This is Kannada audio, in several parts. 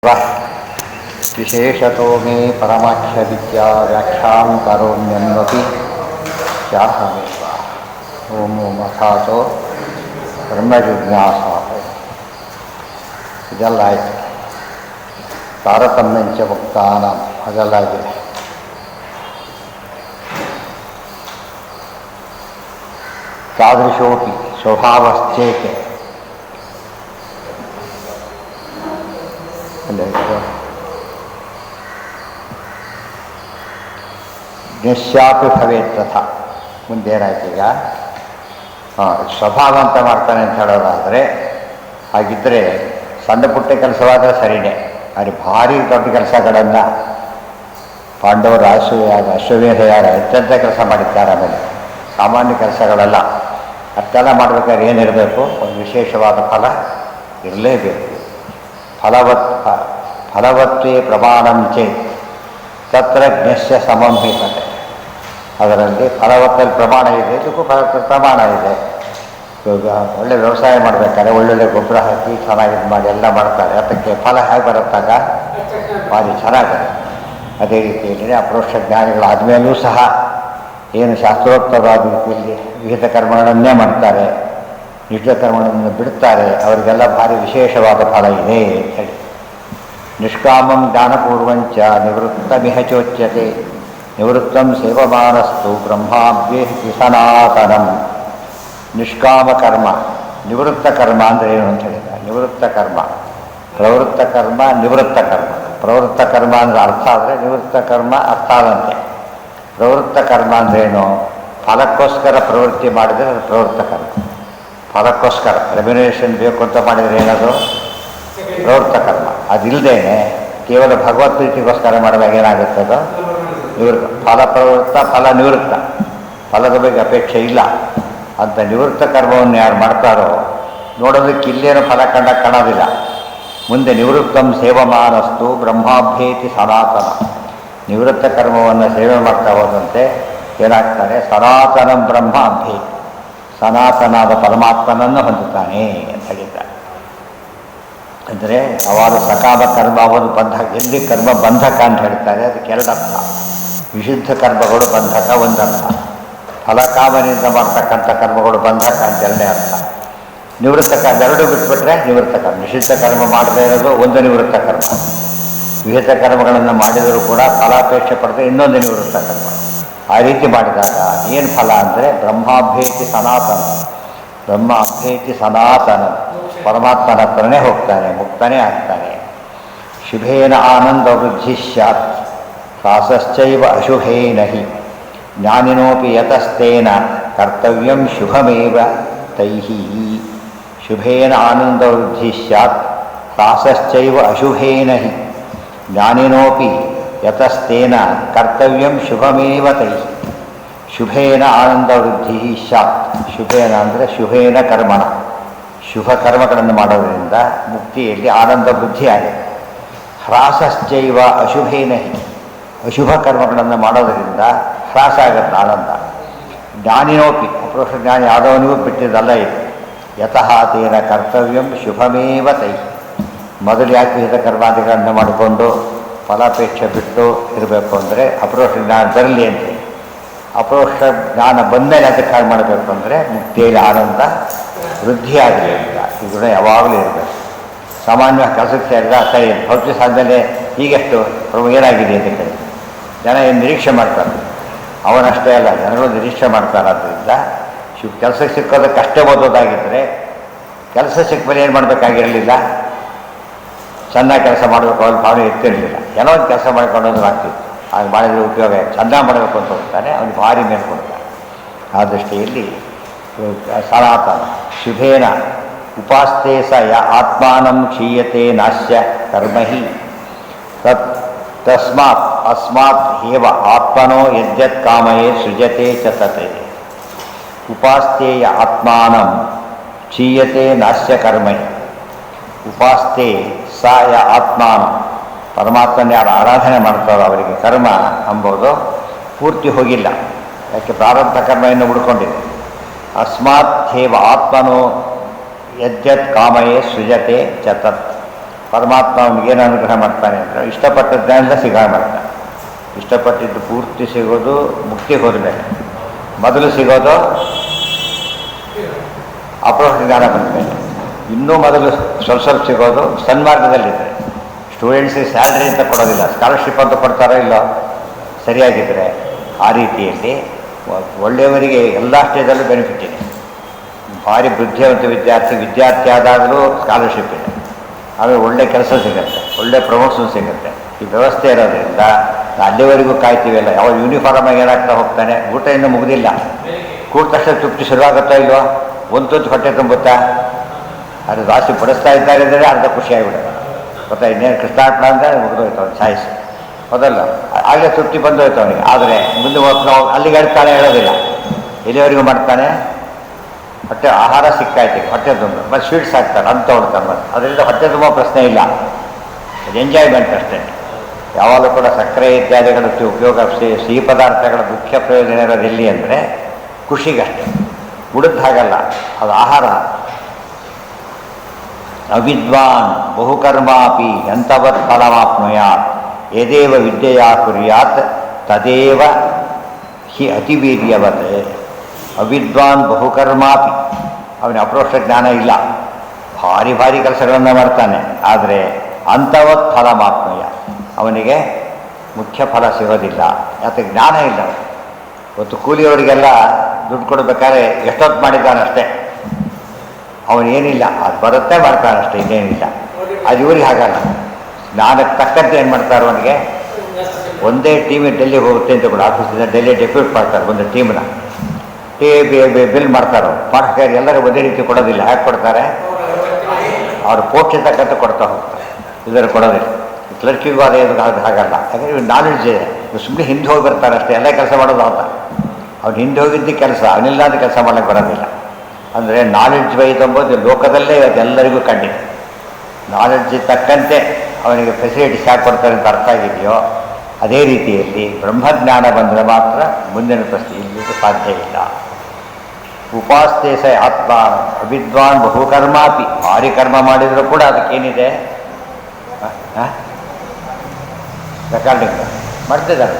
विशेषतो मे परमाक्षविद्या व्याख्यां करोम्यन्वपि चाहमेव ओम अथातो ब्रह्मजिज्ञासा ಇದೆಲ್ಲ ಆಯಿತು. ತಾರತಮ್ಯಂಚ ಮುಕ್ತಾನ ಅದೆಲ್ಲ ಆಗಿದೆ. ತಾದೃಶೋಪಿ ಸ್ವಭಾವಶ್ಚೇತೆ ಜ್ಞಶ್ಯಾಪಿ ಭವೇತ್ ತಥಾ. ಮುಂದೇನಾಯ್ತು ಈಗ? ಸ್ವಭಾವ ಅಂತ ಮಾಡ್ತಾನೆ ಅಂತ ಹೇಳೋದಾದರೆ, ಹಾಗಿದ್ದರೆ ಸಣ್ಣ ಪುಟ್ಟ ಕೆಲಸವಾದರೆ ಸರಿಯೇ, ಆದರೆ ಭಾರಿ ದೊಡ್ಡ ಕೆಲಸಗಳನ್ನು ಪಾಂಡವರು ಅಶ್ವಮೇಧ ಯಾಗ ಅತ್ಯಂತ ಕೆಲಸ ಮಾಡಿದ್ದಾರೆ. ಆಮೇಲೆ ಸಾಮಾನ್ಯ ಕೆಲಸಗಳೆಲ್ಲ ಅಷ್ಟೆಲ್ಲ ಮಾಡಬೇಕಾದ್ರೆ ಏನಿರಬೇಕು? ಒಂದು ವಿಶೇಷವಾದ ಫಲ ಇರಲೇಬೇಕು. ಫಲವತ್ತೇ ಪ್ರಮಾಣಂ ಚೇತ್ ತತ್ರ ಜ್ಞಶ್ಯ ಸಮಂಹಿತತೆ. ಅದರಲ್ಲಿ ಫಲವತ್ತಲ್ಲಿ ಪ್ರಮಾಣ ಇದೆ, ಇದಕ್ಕೂ ಫಲವತ್ತ ಪ್ರಮಾಣ ಇದೆ. ಇವಾಗ ಒಳ್ಳೆ ವ್ಯವಸಾಯ ಮಾಡಬೇಕಾದ್ರೆ ಒಳ್ಳೊಳ್ಳೆ ಗೊಬ್ಬರ ಹಾಕಿ ಚೆನ್ನಾಗಿ ಮಾಡಿ ಎಲ್ಲ ಮಾಡ್ತಾರೆ. ಅದಕ್ಕೆ ಫಲ ಹೇಗೆ ಬರುತ್ತಾಗ ಭಾರಿ ಚೆನ್ನಾಗಿದೆ. ಅದೇ ರೀತಿಯಲ್ಲಿ ಅಪರೋಕ್ಷ ಜ್ಞಾನಿಗಳಾದಮೇಲೂ ಸಹ ಏನು ಶಾಸ್ತ್ರೋಕ್ತವಾದ ರೀತಿಯಲ್ಲಿ ವಿಹಿತ ಕರ್ಮಗಳನ್ನೇ ಮಾಡ್ತಾರೆ, ನಿಷ್ಠ ಕರ್ಮಗಳನ್ನು ಬಿಡ್ತಾರೆ, ಅವರಿಗೆಲ್ಲ ಭಾರಿ ವಿಶೇಷವಾದ ಫಲ ಇದೆ ಅಂತ ಹೇಳಿ. ನಿಷ್ಕಾಮಂ ಜ್ಞಾನಪೂರ್ವಂಚ ನಿವೃತ್ತಮಿಹ ಚೋಚ್ಯತೆ ನಿವೃತ್ತಂ ಸೇವಮಾನಸ್ತು ಬ್ರಹ್ಮಾಭ್ಯೇಹಿ ಸನಾತನಂ. ನಿಷ್ಕಾಮ ಕರ್ಮ, ನಿವೃತ್ತ ಕರ್ಮ ಅಂದರೆ ಏನು ಅಂತ ಹೇಳಿದ? ನಿವೃತ್ತ ಕರ್ಮ, ಪ್ರವೃತ್ತ ಕರ್ಮ, ನಿವೃತ್ತ ಕರ್ಮ. ಪ್ರವೃತ್ತ ಕರ್ಮ ಅಂದರೆ ಅರ್ಥ ಆದರೆ ನಿವೃತ್ತ ಕರ್ಮ ಅರ್ಥ ಆದಂತೆ. ಪ್ರವೃತ್ತ ಕರ್ಮ ಅಂದ್ರೇನು? ಫಲಕ್ಕೋಸ್ಕರ ಪ್ರವೃತ್ತಿ ಮಾಡಿದರೆ ಅದು ಪ್ರವೃತ್ತ ಕರ್ಮ. ಫಲಕ್ಕೋಸ್ಕರ ರೆಮ್ಯುನರೇಷನ್ ಬೇಕು ಅಂತ ಮಾಡಿದರೆ ಏನದು? ಪ್ರವೃತ್ತ ಕರ್ಮ. ಅದಿಲ್ಲದೇನೆ ಕೇವಲ ಭಗವದ್ಪ್ರೀತಿಗೋಸ್ಕರ ಮಾಡಿದಾಗ ಏನಾಗುತ್ತದೋ ನಿವೃತ್ತ. ಫಲ ಪ್ರವೃತ್ತ, ಫಲ ನಿವೃತ್ತ. ಫಲದ ಬಗ್ಗೆ ಅಪೇಕ್ಷೆ ಇಲ್ಲ ಅಂತ ನಿವೃತ್ತ ಕರ್ಮವನ್ನು ಯಾರು ಮಾಡ್ತಾರೋ ನೋಡೋದಕ್ಕೆ ಇಲ್ಲೇನೋ ಫಲ ಕಾಣೋದಿಲ್ಲ. ಮುಂದೆ ನಿವೃತ್ತಂ ಸೇವಮಾನಸ್ತು ಬ್ರಹ್ಮಾಭ್ಯೇತಿ ಸನಾತನ. ನಿವೃತ್ತ ಕರ್ಮವನ್ನು ಸೇವೆ ಮಾಡ್ತಾ ಹೋದಂತೆ ಏನಾಗ್ತಾನೆ? ಸನಾತನಂ ಬ್ರಹ್ಮ ಅಭ್ಯೇತಿ, ಸನಾತನಾದ ಪರಮಾತ್ಮನನ್ನು ಹೊಂದುತ್ತಾನೆ ಅಂತ ಹೇಳಿದ್ದಾರೆ. ಅಂದರೆ ಅವಾಗ ಸಕಾಮ ಕರ್ಮ ಒಂದು ಬಂಧಕ, ಎಲ್ಲಿ ಕರ್ಮ ಬಂಧಕ ಅಂತ ಹೇಳ್ತಾರೆ. ಅದಕ್ಕೆ ಎರಡರ್ಥ. ವಿಶುದ್ಧ ಕರ್ಮಗಳು ಬಂಧಕ ಒಂದರ್ಥ, ಫಲಕಾಮನೆಯಿಂದ ಮಾಡ್ತಕ್ಕಂಥ ಕರ್ಮಗಳು ಬಂಧಕ ಅಂತ ಎರಡನೇ ಅರ್ಥ. ನಿವೃತ್ತ ಕರ್ಮ ಎರಡು ಬಿಟ್ಬಿಟ್ರೆ ನಿವೃತ್ತ ಕರ್ಮ. ನಿಷಿದ್ಧ ಕರ್ಮ ಮಾಡದೇ ಇರೋದು ಒಂದು ನಿವೃತ್ತ ಕರ್ಮ. ವಿಹಿತ ಕರ್ಮಗಳನ್ನು ಮಾಡಿದರೂ ಕೂಡ ಫಲಾಪೇಕ್ಷೆ ಪಡೆದರೆ ಇನ್ನೊಂದು ನಿವೃತ್ತ ಕರ್ಮ. ಆ ರೀತಿ ಮಾಡಿದಾಗ ಏನು ಫಲ ಅಂದರೆ ಬ್ರಹ್ಮಾಭ್ಯೇತಿ ಸನಾತನ. ಬ್ರಹ್ಮ ಅಭ್ಯೇತಿ ಸನಾತನ, ಪರಮಾತ್ಮನ ಹತ್ರನೇ ಹೋಗ್ತಾನೆ, ಮುಕ್ತನೇ ಆಗ್ತಾನೆ. ಶುಭೇನ ಆನಂದ ವೃದ್ಧಿ ಸ್ಯಾತ್ ರಾಸಶ್ಚೈವ ಅಶುಭೇನ ಹಿ ಜ್ಞಾನಿನೋಪಿ ಯತಸ್ತೇನ ಕರ್ತವ್ಯಂ ಶುಭಮೇವ ತೈಹಿ. ಶುಭೇನ ಆನಂದ ವೃದ್ಧಿ ಸ್ಯಾತ್ ರಾಸಶ್ಚೈವ ಅಶುಭೇನ ಹಿ ಜ್ಞಾನಿನೋಪಿ ಯತಸ್ತೇನ ಕರ್ತವ್ಯಂ ಶುಭಮೇವ ತೈಹಿ. ಶುಭೇನ ಆನಂದ ವೃದ್ಧಿ ಸ್ಯಾತ್. ಶುಭೇನ ಅಂದರೆ ಶುಭೇನ ಕರ್ಮಣ, ಶುಭ ಕರ್ಮಗಳನ್ನು ಮಾಡೋದರಿಂದ ಮುಕ್ತಿಯಲ್ಲಿ ಆನಂದ ವೃದ್ಧಿ ಆಗಿದೆ. ಹ್ರಾಸಶ್ಚೈವ ಅಶುಭೇನ ಹಿ. ಅಶುಭ ಕರ್ಮಗಳನ್ನು ಮಾಡೋದರಿಂದ ಹ್ರಾಸ ಆಗುತ್ತೆ ಆನಂದ. ಜ್ಞಾನಿನೋಪಿ, ಅಪರೋಕ್ಷ ಜ್ಞಾನಿ ಆದವನಿಗೂ ಬಿಟ್ಟಿದ್ದಲ್ಲ ಇದು. ಯತಃ ತೇನ ಕರ್ತವ್ಯಂ ಶುಭಮೇವ ತೈ. ಮೊದಲು ಯಾಕೆ ವಿಹಿತ ಕರ್ಮಾದಿಗಳನ್ನು ಮಾಡಿಕೊಂಡು ಫಲಾಪೇಕ್ಷೆ ಬಿಟ್ಟು ಇರಬೇಕು ಅಂದರೆ ಅಪರೋಕ್ಷ ಜ್ಞಾನ ಬರಲಿ ಅಂತೇಳಿ. ಅಪರೋಕ್ಷ ಜ್ಞಾನ ಬಂದಮೇಲೆ ಅದಕ್ಕೆ ಹಾಗೆ ಮಾಡಬೇಕು ಅಂದರೆ ಮುಕ್ತಿಯಲ್ಲಿ ಆನಂದ ವೃದ್ಧಿಯಾಗಲಿ ಅಂತ. ಇದನ್ನ ಯಾವಾಗಲೂ ಇರಬೇಕು. ಸಾಮಾನ್ಯವಾಗಿ ಕೆಲಸಕ್ಕೆ ಸೇರಿದ ಸರಿ ಭೌತಿಕ ಸಾಧನೆ ಈಗೆಷ್ಟು ಏನಾಗಿದೆ ಅಂತ ಕೇಳಿ ಜನ ಏನು ನಿರೀಕ್ಷೆ ಮಾಡ್ತಾರೆ. ಅವನಷ್ಟೇ ಅಲ್ಲ, ಜನಗಳು ನಿರೀಕ್ಷೆ ಮಾಡ್ತಾರೆ. ಆದ್ದರಿಂದ ಕೆಲಸಕ್ಕೆ ಸಿಕ್ಕೋದಕ್ಕಷ್ಟೇ ಓದೋದಾಗಿದ್ದರೆ ಕೆಲಸ ಸಿಕ್ಕ ಮೇಲೆ ಏನು ಮಾಡಬೇಕಾಗಿರಲಿಲ್ಲ, ಚೆನ್ನಾಗಿ ಕೆಲಸ ಮಾಡಬೇಕು ಅವ್ರ ಭಾವನೆ ಇರ್ತಿರಲಿಲ್ಲ. ಏನೋ ಒಂದು ಕೆಲಸ ಮಾಡ್ಕೊಂಡೋದು ಆಗ್ತಿತ್ತು. ಹಾಗೆ ಮಾಡಿದರೆ ಉಪಯೋಗ ಚೆನ್ನಾಗಿ ಮಾಡಬೇಕು ಅಂತ ಹೋಗ್ತಾನೆ, ಅವನಿಗೆ ಭಾರಿ ಮೇಲೆ ಕೊಡ್ತಾನೆ. ಆ ದೃಷ್ಟಿಯಲ್ಲಿ ಸನಾತನ ಶುಭೇನ ಉಪಾಸ್ತೆ ಸ ಯ ಆತ್ಮಾನಂ ಕ್ಷೀಯತೆ ನಾಶ್ಯ ಕರ್ಮಹಿ ತಸ್ಮಾತ್ ಅಸ್ಮಾತ್ ಹೇವ ಆತ್ಮನೋ ಯದ್ಯತ್ ಕಾಮಯೇ ಸೃಜತೆ ಚ ತತೆ. ಉಪಾಸ್ತೆಯ ಆತ್ಮಾನಂ ಕ್ಷೀಯತೆ ನಾಶ್ಯ ಕರ್ಮಹಿ. ಉಪಾಸ್ತೆ ಸ ಯ ಆತ್ಮಾನ, ಪರಮಾತ್ಮನ ಯಾರು ಆರಾಧನೆ ಮಾಡ್ತಾರೋ ಅವರಿಗೆ ಕರ್ಮ ಎಂಬುದು ಪೂರ್ತಿ ಹೋಗಿಲ್ಲ. ಯಾಕೆ? ಪ್ರಾರಬ್ಧ ಕರ್ಮ ಇನ್ನು ಉಳ್ಕೊಂಡಿದೆ. ಅಸ್ಮಾತ್ ಹೇವ ಆತ್ಮನೋ ಯದ್ಯತ್ ಕಾಮಯೇ ಸೃಜತೆ ಚ ತತ್. ಪರಮಾತ್ಮ ಅವನಿಗೇನು ಅನುಗ್ರಹ ಮಾಡ್ತಾನೆ ಅಂದರೆ ಇಷ್ಟಪಟ್ಟದ್ದನ್ನೆಲ್ಲ ಸಿಗಾ ಮಾಡ್ತಾನೆ. ಇಷ್ಟಪಟ್ಟಿದ್ದು ಪೂರ್ತಿ ಸಿಗೋದು ಮುಕ್ತಿ ಹೋದ್ಮೇಲೆ, ಮೊದಲು ಸಿಗೋದು ಅಪರೋಕ್ಷ ಜ್ಞಾನ ಬಂದಮೇಲೆ, ಇನ್ನೂ ಮೊದಲು ಸ್ವಲ್ಪ ಸ್ವಲ್ಪ ಸಿಗೋದು ಸನ್ಮಾರ್ಗದಲ್ಲಿದ್ದರೆ. ಸ್ಟೂಡೆಂಟ್ಸಿಗೆ ಸ್ಯಾಲ್ರಿ ಅಂತ ಕೊಡೋದಿಲ್ಲ, ಸ್ಕಾಲರ್ಶಿಪ್ ಅಂತ ಕೊಡ್ತಾರೋ ಇಲ್ಲೋ ಸರಿಯಾಗಿದ್ದರೆ. ಆ ರೀತಿಯಲ್ಲಿ ಒಳ್ಳೆಯವರಿಗೆ ಎಲ್ಲ ಸ್ಟೇಜಲ್ಲೂ ಬೆನಿಫಿಟ್ ಇದೆ. ಭಾರಿ ಬುದ್ಧಿವಂತ ವಿದ್ಯಾರ್ಥಿ ಆದಾಗಲೂ ಸ್ಕಾಲರ್ಶಿಪ್ ಇದೆ. ಆಮೇಲೆ ಒಳ್ಳೆ ಕೆಲಸ ಸಿಗುತ್ತೆ, ಒಳ್ಳೆ ಪ್ರಮೋಷನ್ ಸಿಗುತ್ತೆ. ಈ ವ್ಯವಸ್ಥೆ ಇರೋದ್ರಿಂದ ಅಲ್ಲಿವರೆಗೂ ಕಾಯ್ತೀವಲ್ಲ. ಯಾವ ಯೂನಿಫಾರ್ಮಾಗಿ ಏನಾಗ್ತಾ ಹೋಗ್ತಾನೆ, ಊಟ ಇನ್ನೂ ಮುಗಿದಿಲ್ಲ, ಕೂಟ ತಕ್ಷಣ ತೃಪ್ತಿ ಶುರುವಾಗುತ್ತಾ ಇಲ್ವೋ, ಒಂದು ಹೊಟ್ಟೆ ತುಂಬುತ್ತಾ, ಅದು ಜಾಸ್ತಿ ಬಡಿಸ್ತಾ ಇದ್ದಾರೆ ಅಂದರೆ ಅರ್ಧ ಖುಷಿಯಾಗಿಬಿಡೋದು ಗೊತ್ತಾ. ಇನ್ನೇನು ಕೃಷ್ಣಾರ್ಪಣ ಅಂದರೆ ಮುಗಿದೋಯ್ತು ಅವ್ನು ಸಾಯಿಸಿ ಮೊದಲ್ಲ, ಆಗಲೇ ತೃಪ್ತಿ ಬಂದೋಯ್ತು ಅವನಿಗೆ. ಆದರೆ ಮುಂದೆ ನಾವು ಅಲ್ಲಿಗೆ ಹೇಳ್ತಾನೆ ಹೇಳೋದಿಲ್ಲ, ಎಲ್ಲಿವರೆಗೂ ಮಾಡ್ತಾನೆ, ಹೊಟ್ಟೆ ಆಹಾರ ಸಿಕ್ಕಾಯ್ತು, ಹೊಟ್ಟೆ ತುಂಬ ಮತ್ತು ಸ್ವೀಟ್ಸ್ ಹಾಕ್ತಾರೆ ಅಂತ ಹೊಡ್ತಾರೆ. ಮತ್ತು ಅದರಿಂದ ಹೊಟ್ಟೆ ತುಂಬ ಪ್ರಶ್ನೆ ಇಲ್ಲ, ಅದು ಎಂಜಾಯ್ಮೆಂಟ್ ಅಷ್ಟೇ. ಯಾವಾಗಲೂ ಕೂಡ ಸಕ್ಕರೆ ಇತ್ಯಾದಿಗಳ ಉಪಯೋಗ, ಸಿಹಿ ಪದಾರ್ಥಗಳ ಮುಖ್ಯ ಪ್ರಯೋಜನ ಇರೋದು ಎಲ್ಲಿ ಅಂದರೆ ಖುಷಿಗಷ್ಟೇ, ಉಳಿದ ಹಾಗಲ್ಲ, ಅದು ಆಹಾರ. ಅವಿದ್ವಾನ್ ಬಹುಕರ್ಮಾಪಿ ಎಂಥವತ್ ಫಲಮಾಪ್ನುಯಾತ್ ಯದೇವ ವಿದ್ಯೆಯಾ ಕುರ್ಯಾತ್ ತದೇವ ಹಿ ಅತಿವೀರ್ಯವತ್. ಅವಿದ್ವಾನ್ ಬಹುಕರ್ಮಾಪಿ, ಅವನ ಅಪರೋಕ್ಷ ಜ್ಞಾನ ಇಲ್ಲ, ಭಾರಿ ಭಾರಿ ಕೆಲಸಗಳನ್ನು ಮಾಡ್ತಾನೆ, ಆದರೆ ಅಂಥವತ್ ಫಲಮಾಪ್ನುಯ, ಅವನಿಗೆ ಮುಖ್ಯ ಫಲ ಸಿಗೋದಿಲ್ಲ. ಯಾಕೆ ಜ್ಞಾನ ಇಲ್ಲ. ಇವತ್ತು ಕೂಲಿಯವರಿಗೆಲ್ಲ ದುಡ್ಡು ಕೊಡಬೇಕಾದ್ರೆ ಎಷ್ಟೊತ್ತು ಮಾಡಿದ್ದಾನಷ್ಟೇ, ಅವನೇನಿಲ್ಲ, ಅದು ಬರುತ್ತೆ ಮಾಡ್ತಾನಷ್ಟೇ, ಇನ್ನೇನಿಲ್ಲ. ಅದು ಇವ್ರಿಗೆ ಹಾಗಲ್ಲ. ಜ್ಞಾನಕ್ಕೆ ತಕ್ಕಂತೆ ಏನು ಮಾಡ್ತಾರೆ, ಅವನಿಗೆ ಒಂದೇ ಟೀಮಿಗೆ ಡೆಲ್ಲಿಗೆ ಹೋಗುತ್ತೆ ಅಂತ ಕೂಡ ಆಫೀಸಿಂದ ಡೆಲ್ಲಿ ಡೆಪ್ಯೂಟ್ ಮಾಡ್ತಾರೆ ಒಂದು ಟೀಮ್ನ. ಬಿಲ್ ಮಾಡ್ತಾರೆ, ಮಾಡೋಕ್ಕೆ ಎಲ್ಲರೂ ಒಂದೇ ರೀತಿ ಕೊಡೋದಿಲ್ಲ. ಯಾಕೆ ಕೊಡ್ತಾರೆ, ಅವ್ರು ಪೋಸ್ಟ್ ತಕ್ಕಂತೆ ಕೊಡ್ತಾ ಹೋಗ್ತಾರೆ, ಇದರ ಕೊಡೋದಿಲ್ಲ. ಕ್ಲರ್ಕಿಗೂ ಅದೇ ಹಾಗಲ್ಲ. ಯಾಕಂದರೆ ಇವ್ರು ನಾಲೆಡ್ಜ್ ಇದೆ, ಇವ್ರು ಸುಮ್ಮನೆ ಹಿಂದೆ ಹೋಗಿ ಬರ್ತಾರೆ ಅಷ್ಟೇ, ಎಲ್ಲ ಕೆಲಸ ಮಾಡೋದು ಅಂತ. ಅವ್ನು ಹಿಂದೆ ಹೋಗಿದ್ದು ಕೆಲಸ, ಅವನಿಲ್ಲಾದ ಕೆಲಸ ಮಾಡೋಕ್ಕೆ ಬರೋದಿಲ್ಲ. ಅಂದರೆ ನಾಲೆಡ್ಜ್ ವೈಸ್ ಎಂಬುದು ಲೋಕದಲ್ಲೇ ಎಲ್ಲರಿಗೂ ಕಂಡಿದೆ. ನಾಲೆಡ್ಜ್ ತಕ್ಕಂತೆ ಅವನಿಗೆ ಫೆಸಿಲಿಟೀಸ್ ಯಾಕೆ ಕೊಡ್ತಾರೆ ಅಂತ ಅರ್ಥ ಆಗಿದೆಯೋ, ಅದೇ ರೀತಿಯಲ್ಲಿ ಬ್ರಹ್ಮಜ್ಞಾನ ಬಂದರೆ ಮಾತ್ರ ಮುಂದಿನ ಪ್ರಶ್ನೆ ಇಲ್ಲಿಗೆ ಸಾಧ್ಯ ಇಲ್ಲ. ಉಪಾಸ್ತೆ ಸ ಆತ್ಮ ಅವಿದ್ವಾನ್ ಬಹುಕರ್ಮಾಪಿ, ಭಾರಿ ಕರ್ಮ ಮಾಡಿದರೂ ಕೂಡ ಅದಕ್ಕೇನಿದೆ, ರೆಕಾರ್ಡಿಂಗ್ ಮಾಡ್ತಿದ್ದಾರೆ.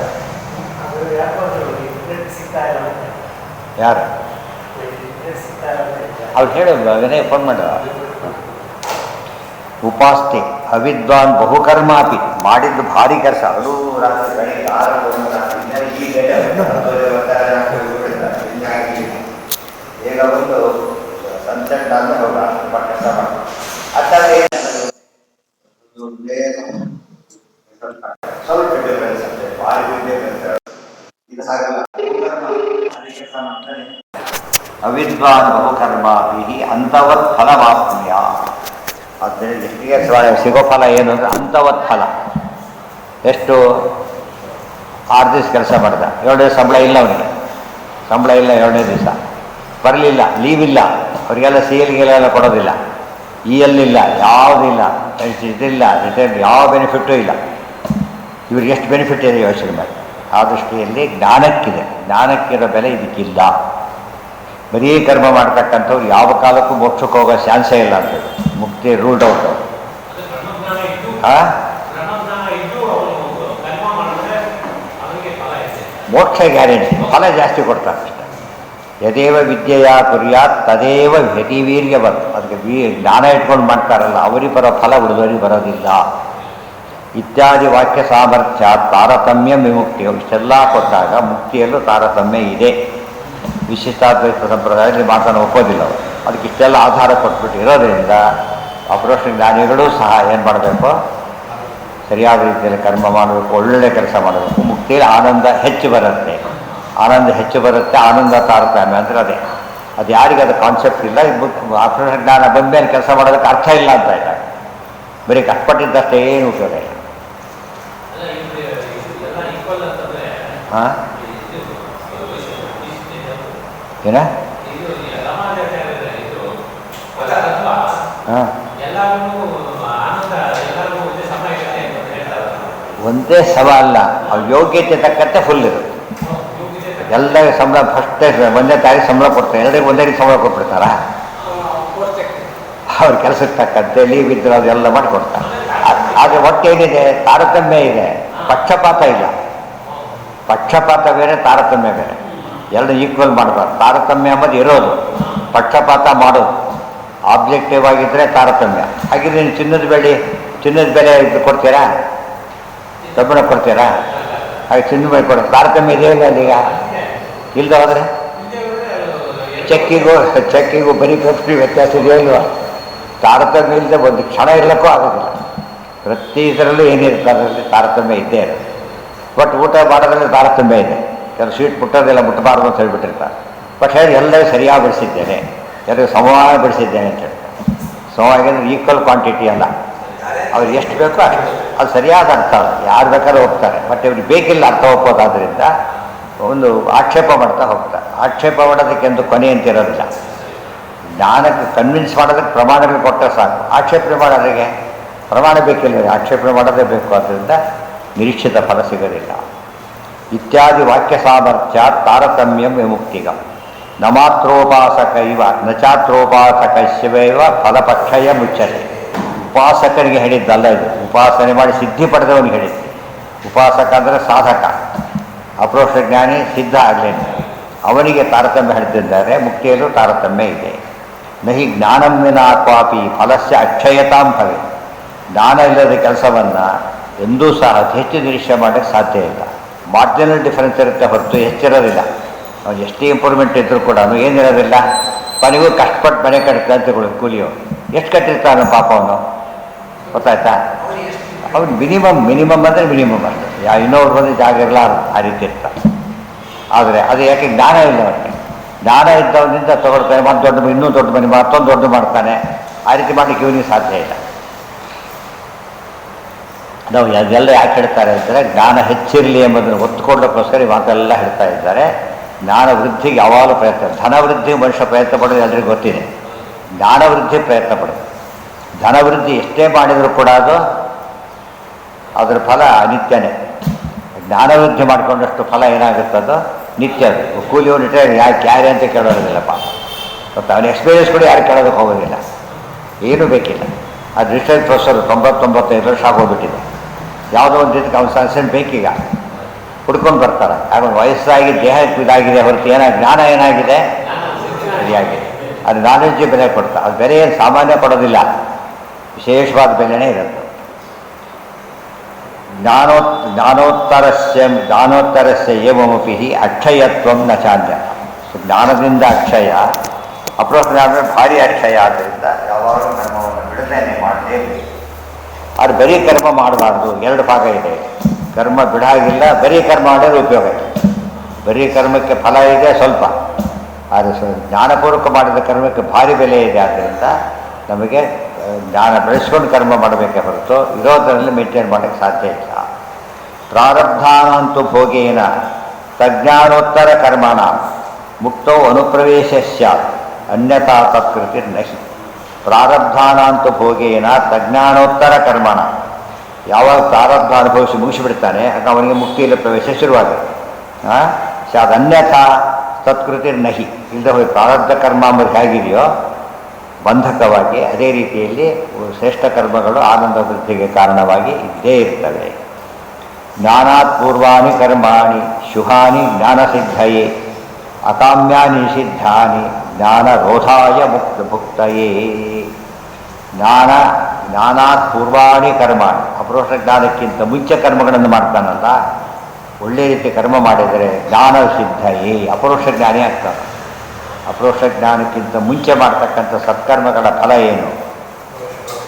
ಯಾರು ಅವ್ರು ಹೇಳೋದು, ಅದನ್ನೇ ಫೋನ್ ಮಾಡ. ಉಪಾಸ್ತೆ ಅವಿದ್ವಾನ್ ಬಹುಕರ್ಮಾಪಿ, ಮಾಡಿದ್ದು ಭಾರಿ ಕೆಲಸ, ಅದು ಈಗ ಒಂದು ಸನ್ಸೆಟ್ ಆದ ಹೋಗ ಕೆಲಸ ಮಾಡಿ ಸ್ವಲ್ಪ ಡಿಫರೆನ್ಸ್ ಅಂತೆ, ಭಾರಿ ಡಿಫರೆನ್ಸ್. ಇದು ಹಾಗಲ್ಲ, ಕೆಲಸ ಮಾಡ್ತಾನೆ. ಅವಿದ್ವಾನ್ ಬಹುಕರ್ಮಾಭಿ ಅಂಥವತ್ ಫಲಮಾಪ್ನುಯ. ಆದ್ದರಿಂದ ಎಷ್ಟಿಗೆ ಸಿಗೋ ಫಲ ಏನು ಅಂದರೆ ಅಂಥವತ್ ಫಲ. ಎಷ್ಟು 6 ದಿವಸ ಕೆಲಸ ಮಾಡಿದ, 7 ದಿವಸ ಸಂಬಳ ಇಲ್ಲ ಅವನಿಗೆ, ಸಂಬಳ ಇಲ್ಲ 7ನೇ ದಿವಸ ಬರಲಿಲ್ಲ, ಲೀವ್ ಇಲ್ಲ, ಅವರಿಗೆಲ್ಲ CL ಕೊಡೋದಿಲ್ಲ, EL ಇಲ್ಲ, ಯಾವುದಿಲ್ಲ, ಇದಿಲ್ಲ, ರಿಟೈರ್ಡ್ ಯಾವ ಬೆನಿಫಿಟ್ಟೂ ಇಲ್ಲ. ಇವ್ರಿಗೆ ಎಷ್ಟು ಬೆನಿಫಿಟ್ ಇದೆ ಯೋಚನೆ ಮಾಡಿ. ಆ ದೃಷ್ಟಿಯಲ್ಲಿ ಜ್ಞಾನಕ್ಕಿದೆ, ಜ್ಞಾನಕ್ಕಿರೋ ಬೆಲೆ ಇದಕ್ಕಿಲ್ಲ. ಬರೀ ಕರ್ಮ ಮಾಡ್ತಕ್ಕಂಥವ್ರು ಯಾವ ಕಾಲಕ್ಕೂ ಮೋಕ್ಷಕ್ಕೆ ಹೋಗೋ ಚಾನ್ಸೇ ಇಲ್ಲ ಅಂತ ಹೇಳಿ, ಮುಕ್ತಿ ರೂಲ್ಡ್ ಔಟ್. ಮೋಕ್ಷ ಗ್ಯಾರಂಟಿ, ಫಲ ಜಾಸ್ತಿ ಕೊಡ್ತಾರೆ ಅಷ್ಟೆ. ಯದೇವ ವಿದ್ಯೆಯ ಕುರ್ಯಾತ್ ತದೇವ ವ್ಯತಿವೀರ್ಯವತ್. ಅದಕ್ಕೆ ಜ್ಞಾನ ಇಟ್ಕೊಂಡು ಮಾಡ್ತಾರಲ್ಲ, ಅವರಿಗೆ ಬರೋ ಫಲ ಉಳಿದವರಿಗೆ ಬರೋದಿಲ್ಲ. ಇತ್ಯಾದಿ ವಾಕ್ಯ ಸಾಮರ್ಥ್ಯ ತಾರತಮ್ಯ ವಿಮುಕ್ತಿ. ಇಷ್ಟೆಲ್ಲ ಕೊಟ್ಟಾಗ ಮುಕ್ತಿಯಲ್ಲೂ ತಾರತಮ್ಯ ಇದೆ. ವಿಶಿಷ್ಟಾದ್ವೈತ ಸಂಪ್ರದಾಯದಲ್ಲಿ ಮಾತನ್ನು ಒಪ್ಪೋದಿಲ್ಲ ಅವರು. ಅದಕ್ಕೆ ಇಷ್ಟೆಲ್ಲ ಆಧಾರ ಕೊಟ್ಬಿಟ್ಟು ಇರೋದ್ರಿಂದ ಅಪರೋಕ್ಷ ಜ್ಞಾನಿಗಳೂ ಸಹ ಏನು ಮಾಡಬೇಕು, ಸರಿಯಾದ ರೀತಿಯಲ್ಲಿ ಕರ್ಮ ಮಾಡಬೇಕು, ಒಳ್ಳೆ ಕೆಲಸ ಮಾಡಬೇಕು. ಮುಕ್ತಿಯಲ್ಲಿ ಆನಂದ ಹೆಚ್ಚು ಬರುತ್ತೆ, ಆನಂದ ಹೆಚ್ಚು ಬರುತ್ತೆ, ಆನಂದ ತಾರತಮ್ಯ ಅಂದರೆ ಅದೇ. ಅದು ಯಾರಿಗೆ ಅದು ಕಾನ್ಸೆಪ್ಟ್ ಇಲ್ಲ, ಅಪರೋಕ್ಷ ಜ್ಞಾನ ಬಂದಮೇಲೆ ಕೆಲಸ ಮಾಡೋದಕ್ಕೆ ಅರ್ಥ ಇಲ್ಲ ಅಂತ ಇಲ್ಲ. ಬರೀ ಕಷ್ಟಪಟ್ಟಿದ್ದಷ್ಟೇ ಏನು ಉಪಯೋಗ ಇಲ್ಲ. ಹಾಂ ಏನ ಹಾಂ ಒಂದೇ ಸಮ ಅಲ್ಲ, ಅವ್ರ ಯೋಗ್ಯತೆ ತಕ್ಕಂತೆ ಫುಲ್ ಇರುತ್ತೆ. ಎಲ್ಲರಿಗೂ ಸಂಬಳ ಫಸ್ಟೇ ಒಂದೇ ತಾರೀಕು ಸಂಬಳ ಕೊಡ್ತಾರೆ, ಎಲ್ಲರಿಗೂ ಒಂದೇ ರೀತಿ ಸಂಬಳ ಕೊಟ್ಬಿಡ್ತಾರ. ಅವ್ರ ಕೆಲಸಕ್ಕೆ ತಕ್ಕಂತೆ ಲೀವ್ ಇದ್ರೆ ಅದೆಲ್ಲ ಮಾಡಿಕೊಡ್ತಾರೆ. ಆದರೆ ಒಟ್ಟೇನಿದೆ, ತಾರತಮ್ಯ ಇದೆ, ಪಕ್ಷಪಾತ ಇಲ್ಲ. ಪಕ್ಷಪಾತ ಬೇರೆ, ತಾರತಮ್ಯ ಬೇರೆ. ಎರಡು ಈಕ್ವಲ್ ಮಾಡಬಾರ್ದು. ತಾರತಮ್ಯ ಎಂಬುದು ಇರೋದು, ಪಕ್ಷಪಾತ ಮಾಡೋದು. ಆಬ್ಜೆಕ್ಟಿವ್ ಆಗಿದ್ದರೆ ತಾರತಮ್ಯ. ಹಾಗಿದ್ರೆ ನೀವು ಚಿನ್ನದ ಬೆಲೆ ಕೊಡ್ತೀರಾ, ಕಬ್ಬಿಣ ಕೊಡ್ತೀರಾ? ಹಾಗೆ ಚಿನ್ನದ ಬೆಲೆ ಕೊಡೋದು ತಾರತಮ್ಯ ಇದೆಯಲ್ಲ ಅಲ್ಲೀಗ. ಇಲ್ಲದೆ ಹೋದರೆ ಚೆಕ್ಕಿಗೂ ಬರೀ ಕಪ್ಪಿ ವ್ಯತ್ಯಾಸ ಇದೆಯೋ ಇಲ್ವಾ? ತಾರತಮ್ಯ ಇಲ್ಲದೆ ಒಂದು ಕ್ಷಣ ಇರಲಿಕ್ಕೂ ಆಗೋದಿಲ್ಲ. ಪ್ರತಿ ಇದರಲ್ಲೂ ಏನಿರುತ್ತೆ ಅದರಲ್ಲಿ ತಾರತಮ್ಯ ಇದ್ದೇ ಇರುತ್ತೆ. ಬಟ್ ಊಟ ಮಾಡೋದ್ರಲ್ಲಿ ತಾರತಮ್ಯ ಇದೆ. ಕೆಲವು ಸ್ವೀಟ್ ಮುಟ್ಟೋದೆಲ್ಲ ಮುಟ್ಟಬಾರ್ದು ಅಂತ ಹೇಳ್ಬಿಟ್ಟಿರ್ತಾರೆ. ಬಟ್ ಹೇಳಿ ಎಲ್ಲರೂ ಸರಿಯಾಗಿ ಬಿಡಿಸಿದ್ದೇನೆ, ಎಲ್ಲರಿಗೂ ಸಮವಾಗಿ ಬಿಡಿಸಿದ್ದೇನೆ ಅಂತ ಹೇಳ್ತಾರೆ. ಸಮವಾಗಿ ಅಂದರೆ ಈಕ್ವಲ್ ಕ್ವಾಂಟಿಟಿ ಅಲ್ಲ, ಅವ್ರಿಗೆ ಎಷ್ಟು ಬೇಕೋ ಅಷ್ಟು. ಅದು ಸರಿಯಾದ ಅರ್ಥ ಅಲ್ಲ, ಯಾರು ಬೇಕಾದ್ರೂ ಹೋಗ್ತಾರೆ. ಬಟ್ ಇವ್ರಿಗೆ ಬೇಕಿಲ್ಲ ಅರ್ಥ ಹೋಗ್ಬೋದಾದ್ರಿಂದ ಒಂದು ಆಕ್ಷೇಪ ಮಾಡ್ತಾ ಹೋಗ್ತಾರೆ. ಆಕ್ಷೇಪ ಮಾಡೋದಕ್ಕೆ ಒಂದು ಕೊನೆ ಅಂತಿರೋದಿಲ್ಲ. ಜ್ಞಾನಕ್ಕೆ ಕನ್ವಿನ್ಸ್ ಮಾಡೋದಕ್ಕೆ ಪ್ರಮಾಣಗಳು ಕೊಟ್ಟರೆ ಸಾಕು. ಆಕ್ಷೇಪಣೆ ಮಾಡೋರಿಗೆ ಪ್ರಮಾಣ ಬೇಕಿಲ್ಲ, ಆಕ್ಷೇಪಣೆ ಮಾಡೋದೇ ಬೇಕು. ಆದ್ದರಿಂದ ನಿರೀಕ್ಷಿತ ಫಲ ಸಿಗೋದಿಲ್ಲ. ಇತ್ಯಾದಿ ವಾಕ್ಯ ಸಾಮರ್ಥ್ಯ ತಾರತಮ್ಯಂ ವಿಮುಕ್ತಿಗಂ ನ ಮಾತ್ರೋಪಾಸಕೈವ ನ ಚಾತ್ರೋಪಾಸಕೈವ ಫಲಪಕ್ಷಯ ಮುಚ್ಚತೆ. ಉಪಾಸಕನಿಗೆ ಹೇಳಿದ್ದಲ್ಲ ಇದು, ಉಪಾಸನೆ ಮಾಡಿ ಸಿದ್ಧಿ ಪಡೆದವನಿಗೆ ಹೇಳಿದ್ದು. ಉಪಾಸಕ ಅಂದರೆ ಸಾಧಕ, ಅಪ್ರೋಕ್ಷ ಜ್ಞಾನಿ ಸಿದ್ಧ ಆಗಲೇನು, ಅವನಿಗೆ ತಾರತಮ್ಯ ಹೇಳ್ತಿದ್ದಾರೆ. ಮುಕ್ತಿಯಲ್ಲೂ ತಾರತಮ್ಯ ಇದೆ. ನಹಿ ಜ್ಞಾನಂ ವಿನಾ ಕ್ವಾಪಿ ಫಲಸ್ಯ ಅಕ್ಷಯತಾಂ ಭವೆ. ಜ್ಞಾನ ಇಲ್ಲದ ಕೆಲಸವನ್ನು ಎಂದೂ ಸಹ ಹೆಚ್ಚು ನಿರೀಕ್ಷೆ ಮಾಡೋಕ್ಕೆ ಸಾಧ್ಯ ಇಲ್ಲ. ಮಾರ್ಜಿನಲ್ ಡಿಫರೆನ್ಸ್ ಇರುತ್ತೆ ಹೊರತು ಹೆಚ್ಚಿರೋದಿಲ್ಲ. ಅವ್ನು ಎಷ್ಟೇ ಇಂಪ್ರೂವ್ಮೆಂಟ್ ಇದ್ದರೂ ಕೂಡ ಏನಿರೋದಿಲ್ಲ. ಕೊನೆಗೂ ಕಷ್ಟಪಟ್ಟು ಮನೆ ಕಟ್ತಾ ಅಂತ ಕೂಲಿಯೋ ಎಷ್ಟು ಕಟ್ಟಿರ್ತಾನೆ ಪಾಪ ಅವನು, ಗೊತ್ತಾಯ್ತಾ? ಅವ್ನು ಮಿನಿಮಮ್ ಅಂದರೆ ಮಿನಿಮಮ್ ಅಷ್ಟೆ. ಇನ್ನೊಬ್ರು ಬಂದು ಜಾಗ ಇರಲಾರ ಆ ರೀತಿ ಇರ್ತಾರೆ. ಆದರೆ ಅದು ಯಾಕೆ ಜ್ಞಾನ ಇಲ್ಲ ಅವನಿಗೆ. ಜ್ಞಾನ ಇದ್ದವನಿಂದ ತಗೊಳ್ತಾನೆ, ಇನ್ನೂ ದೊಡ್ಡ ಮನೆ ಮತ್ತೊಂದು ದೊಡ್ಡ ಮಾಡ್ತಾನೆ. ಆ ರೀತಿ ಮಾಡಲಿಕ್ಕೆ ಇವನಿಗೆ ಸಾಧ್ಯ ಇಲ್ಲ. ನಾವು ಅದೆಲ್ಲ ಯಾಕೆ ಹೇಳ್ತಾರೆ ಅಂದರೆ ಜ್ಞಾನ ಹೆಚ್ಚಿರಲಿ ಎಂಬುದನ್ನು ಒತ್ತುಕೊಳ್ಳೋಕ್ಕೋಸ್ಕರ ಈ ಮಾತೆಲ್ಲ ಹೇಳ್ತಾ ಇದ್ದಾರೆ. ಜ್ಞಾನ ವೃದ್ಧಿಗೆ ಯಾವಾಗಲೂ ಪ್ರಯತ್ನ. ಧನ ವೃದ್ಧಿ ಮನುಷ್ಯ ಪ್ರಯತ್ನ ಪಡೋದು ಎಲ್ಲರಿಗೂ ಗೊತ್ತಿದೆ. ಜ್ಞಾನ ವೃದ್ಧಿ ಪ್ರಯತ್ನ ಪಡೋದು. ಧನ ವೃದ್ಧಿ ಎಷ್ಟೇ ಮಾಡಿದರೂ ಕೂಡ ಅದರ ಫಲ ನಿತ್ಯನೇ. ಜ್ಞಾನ ವೃದ್ಧಿ ಮಾಡಿಕೊಂಡಷ್ಟು ಫಲ ಏನಾಗುತ್ತದೋ ನಿತ್ಯ. ಅದು ಕೂಲಿಯವನು ಇಟ್ಟರೆ ಯಾರು ಅಂತ ಕೇಳೋದಿಲ್ಲಪ್ಪ. ಮತ್ತು ಅವನ ಎಕ್ಸ್ಪೀರಿಯನ್ಸ್ ಕೂಡ ಯಾರು ಕೇಳೋದಕ್ಕೆ ಹೋಗೋದಿಲ್ಲ, ಏನೂ ಬೇಕಿಲ್ಲ. ಅದು ರಿಸರ್ಚ್ ಪ್ರೊಫೆಸರ್ 90-95 ವರ್ಷ ಆಗೋಗ್ಬಿಟ್ಟಿದೆ. ಯಾವುದೋ ಒಂದು ಇದಕ್ಕೆ ಅವ್ನು ಸನ್ಸೆಂಟ್ ಬೇಕೀಗ ಹುಡ್ಕೊಂಡು ಬರ್ತಾರೆ. ಆಗ ವಯಸ್ಸಾಗಿ ದೇಹ ಇದಾಗಿದೆ ಹೊರತು ಜ್ಞಾನ ಏನಾಗಿದೆ ಸರಿಯಾಗಿದೆ. ಅದು ನಾಲೆಡ್ಜಿ ಬೆಲೆ ಕೊಡ್ತಾ. ಅದು ಬೆಲೆ ಏನು ಸಾಮಾನ್ಯ ಕೊಡೋದಿಲ್ಲ, ವಿಶೇಷವಾದ ಬೆಲೆನೇ ಇರುತ್ತೆ. ಜ್ಞಾನೋತ್ತರಸ್ಯ ಏವಮಪಿ ಅಕ್ಷಯತ್ವಂ ನ ಚಾನ್ಯ. ಜ್ಞಾನದಿಂದ ಅಕ್ಷಯ, ಅಪ್ರೋಕ್ಷ ಜ್ಞಾನ ಭಾರಿ ಅಕ್ಷಯ. ಆದ್ದರಿಂದ ಯಾವಾಗಲೂ ಕರ್ಮವನ್ನು ಬಿಡದೇನೆ ಮಾಡಲೇಬೇಕು. ಅದು ಬರೀ ಕರ್ಮ ಮಾಡಬಾರ್ದು. ಎರಡು ಭಾಗ ಇದೆ. ಕರ್ಮ ಬಿಡಾಗಿಲ್ಲ, ಬರೀ ಕರ್ಮ ಮಾಡೋದು ಉಪಯೋಗ ಇದೆ. ಬರೀ ಕರ್ಮಕ್ಕೆ ಫಲ ಇದೆ ಸ್ವಲ್ಪ, ಆದರೆ ಜ್ಞಾನಪೂರ್ವಕ ಮಾಡಿದ ಕರ್ಮಕ್ಕೆ ಭಾರಿ ಬೆಲೆ ಇದೆ. ಆದ್ದರಿಂದ ನಮಗೆ ಜ್ಞಾನ ಬೆಳೆಸ್ಕೊಂಡು ಕರ್ಮ ಮಾಡಬೇಕೇ ಹೊರತು ಇರೋದರಲ್ಲಿ ಮೇಂಟೈನ್ ಮಾಡೋಕ್ಕೆ ಸಾಧ್ಯ ಇಲ್ಲ. ಪ್ರಾರಬ್ಧಾನಂತೂ ಭೋಗೇನ ತಜ್ಞಾನೋತ್ತರ ಕರ್ಮಣ ಮುಕ್ತೋ ಅನುಪ್ರವೇಶ ಸ್ಯಾತ್ ಅನ್ಯಥಾ ತತ್ಕೃತಿರ್ನಹಿ. ಪ್ರಾರಬ್ಧಾನಂತೂ ಭೋಗೇನ ತಜ್ಞಾನೋತ್ತರ ಕರ್ಮಣ. ಯಾವಾಗ ಪ್ರಾರಬ್ಧ ಅನುಭವಿಸಿ ಮುಗಿಸಿಬಿಡ್ತಾನೆ ಆಗ ಅವನಿಗೆ ಮುಕ್ತಿಯಲ್ಲಿ ಪ್ರವೇಶ ಶುರುವಾಗುತ್ತೆ. ಸ್ಯಾತ್ ಅನ್ಯಥಾ ತತ್ಕೃತಿರ್ನಹಿ. ಇಲ್ಲದೆ ಹೋಗಿ ಪ್ರಾರಬ್ಧ ಕರ್ಮ ಅಂಬುದು ಹೇಗಿದೆಯೋ ಬಂಧಕವಾಗಿ, ಅದೇ ರೀತಿಯಲ್ಲಿ ಶ್ರೇಷ್ಠ ಕರ್ಮಗಳು ಆನಂದ ವೃದ್ಧಿಗೆ ಕಾರಣವಾಗಿ ಇದ್ದೇ ಇರ್ತವೆ. ಜ್ಞಾನಾತ್ ಪೂರ್ವಾಣಿ ಕರ್ಮಾಣಿ ಶುಭಾನಿ ಜ್ಞಾನಸಿದ್ಧಯೇ ಅಕಾಮ್ಯಾನಿ ನಿಷಿದ್ಧಾನಿ ಜ್ಞಾನರೋಧಾಯ ಭುಕ್ತಯೇ. ಜ್ಞಾನಾತ್ ಪೂರ್ವಾಣಿ ಕರ್ಮಾಣಿ. ಅಪರೋಕ್ಷ ಜ್ಞಾನಕ್ಕಿಂತ ಮುಂಚೆ ಕರ್ಮಗಳನ್ನು ಮಾಡ್ತಾನಲ್ಲ, ಒಳ್ಳೆ ರೀತಿ ಕರ್ಮ ಮಾಡಿದರೆ ಜ್ಞಾನಸಿದ್ಧಯೇ ಅಪರೋಕ್ಷ ಜ್ಞಾನಿ ಆಗ್ತಾನೆ. ಅಪರೋಕ್ಷ ಜ್ಞಾನಕ್ಕಿಂತ ಮುಂಚೆ ಮಾಡ್ತಕ್ಕಂಥ ಸತ್ಕರ್ಮಗಳ ಫಲ ಏನು,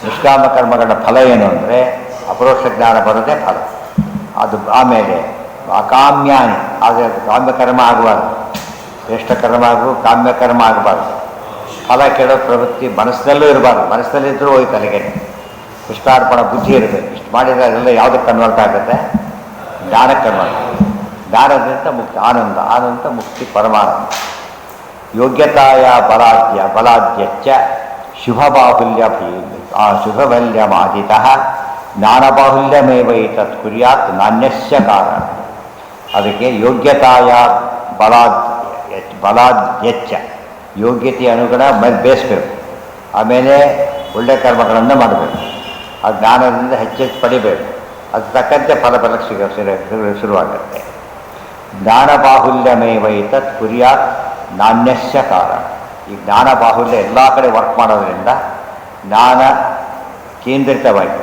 ನಿಷ್ಕಾಮ ಕರ್ಮಗಳ ಫಲ ಏನು ಅಂದರೆ ಅಪರೋಕ್ಷ ಜ್ಞಾನ ಬರೋದೇ ಫಲ. ಅದು ಆಮೇಲೆ ಅಕಾಮ್ಯಾನಿ. ಆದರೆ ಕಾಮ್ಯಕರ್ಮ ಆಗಬಾರ್ದು, ಶ್ರೇಷ್ಠ ಕರ್ಮ ಆಗಬೇಕು, ಕಾಮ್ಯಕರ್ಮ ಆಗಬಾರ್ದು. ಫಲ ಕೇಳೋ ಪ್ರವೃತ್ತಿ ಮನಸ್ಸಿನಲ್ಲೂ ಇರಬಾರ್ದು. ಮನಸ್ಸಿನಲ್ಲಿದ್ದರೂ ಹೋಯ್ತು ಅಲ್ಲಿಗೆ. ಕೃಷ್ಣಾರ್ಪಣ ಬುದ್ಧಿ ಇರಬೇಕು. ಇಷ್ಟು ಮಾಡಿದರೆ ಅದೆಲ್ಲ ಯಾವುದಕ್ಕೆ ಕನ್ವರ್ಟ್ ಆಗುತ್ತೆ? ಜ್ಞಾನಕ್ಕೆ ಕನ್ವರ್ಟ್. ಜ್ಞಾನದಿಂದ ಮುಕ್ತಿ, ಆನಂದ ಮುಕ್ತಿ ಪರಮಾನಂದ. ಯೋಗ್ಯತಾಯ ಬಲಾದ್ಯಚ್ಚ ಶುಭಬಲ್ಯಮಾದಿತಃ ಜ್ಞಾನಬಾಹುಲ್ಯಮೇವೈತತ್ ಕುರ್ಯಾತ್ ನಾಣ್ಯಸ್ಯ ಕಾರಣ. ಅದಕ್ಕೆ ಯೋಗ್ಯತಾಯ ಬಲಾದ್ಯಚ್ಚ, ಯೋಗ್ಯತೆಯ ಅನುಗುಣ ಬೇಯಿಸ್ಬೇಕು. ಆಮೇಲೆ ಒಳ್ಳೆಯ ಕರ್ಮಗಳನ್ನು ಮಾಡಬೇಕು. ಆ ಜ್ಞಾನದಿಂದ ಹೆಚ್ಚೆಚ್ಚು ಪಡಿಬೇಕು. ಅದು ತಕ್ಕಂತೆ ಫಲ ಬರಕ್ಕೆ ಶುರುವಾಗುತ್ತೆ. ಜ್ಞಾನ ಬಾಹುಲ್ಯಮೇವೈ ತತ್ ಕುರ್ಯಾತ್ ನಾಣ್ಯಸ್ಯ ಕಾರಣ. ಈ ಜ್ಞಾನ ಬಾಹುಲ್ಯ ಎಲ್ಲ ಕಡೆ ವರ್ಕ್ ಮಾಡೋದ್ರಿಂದ ಜ್ಞಾನ ಕೇಂದ್ರಿತವಾಗಿ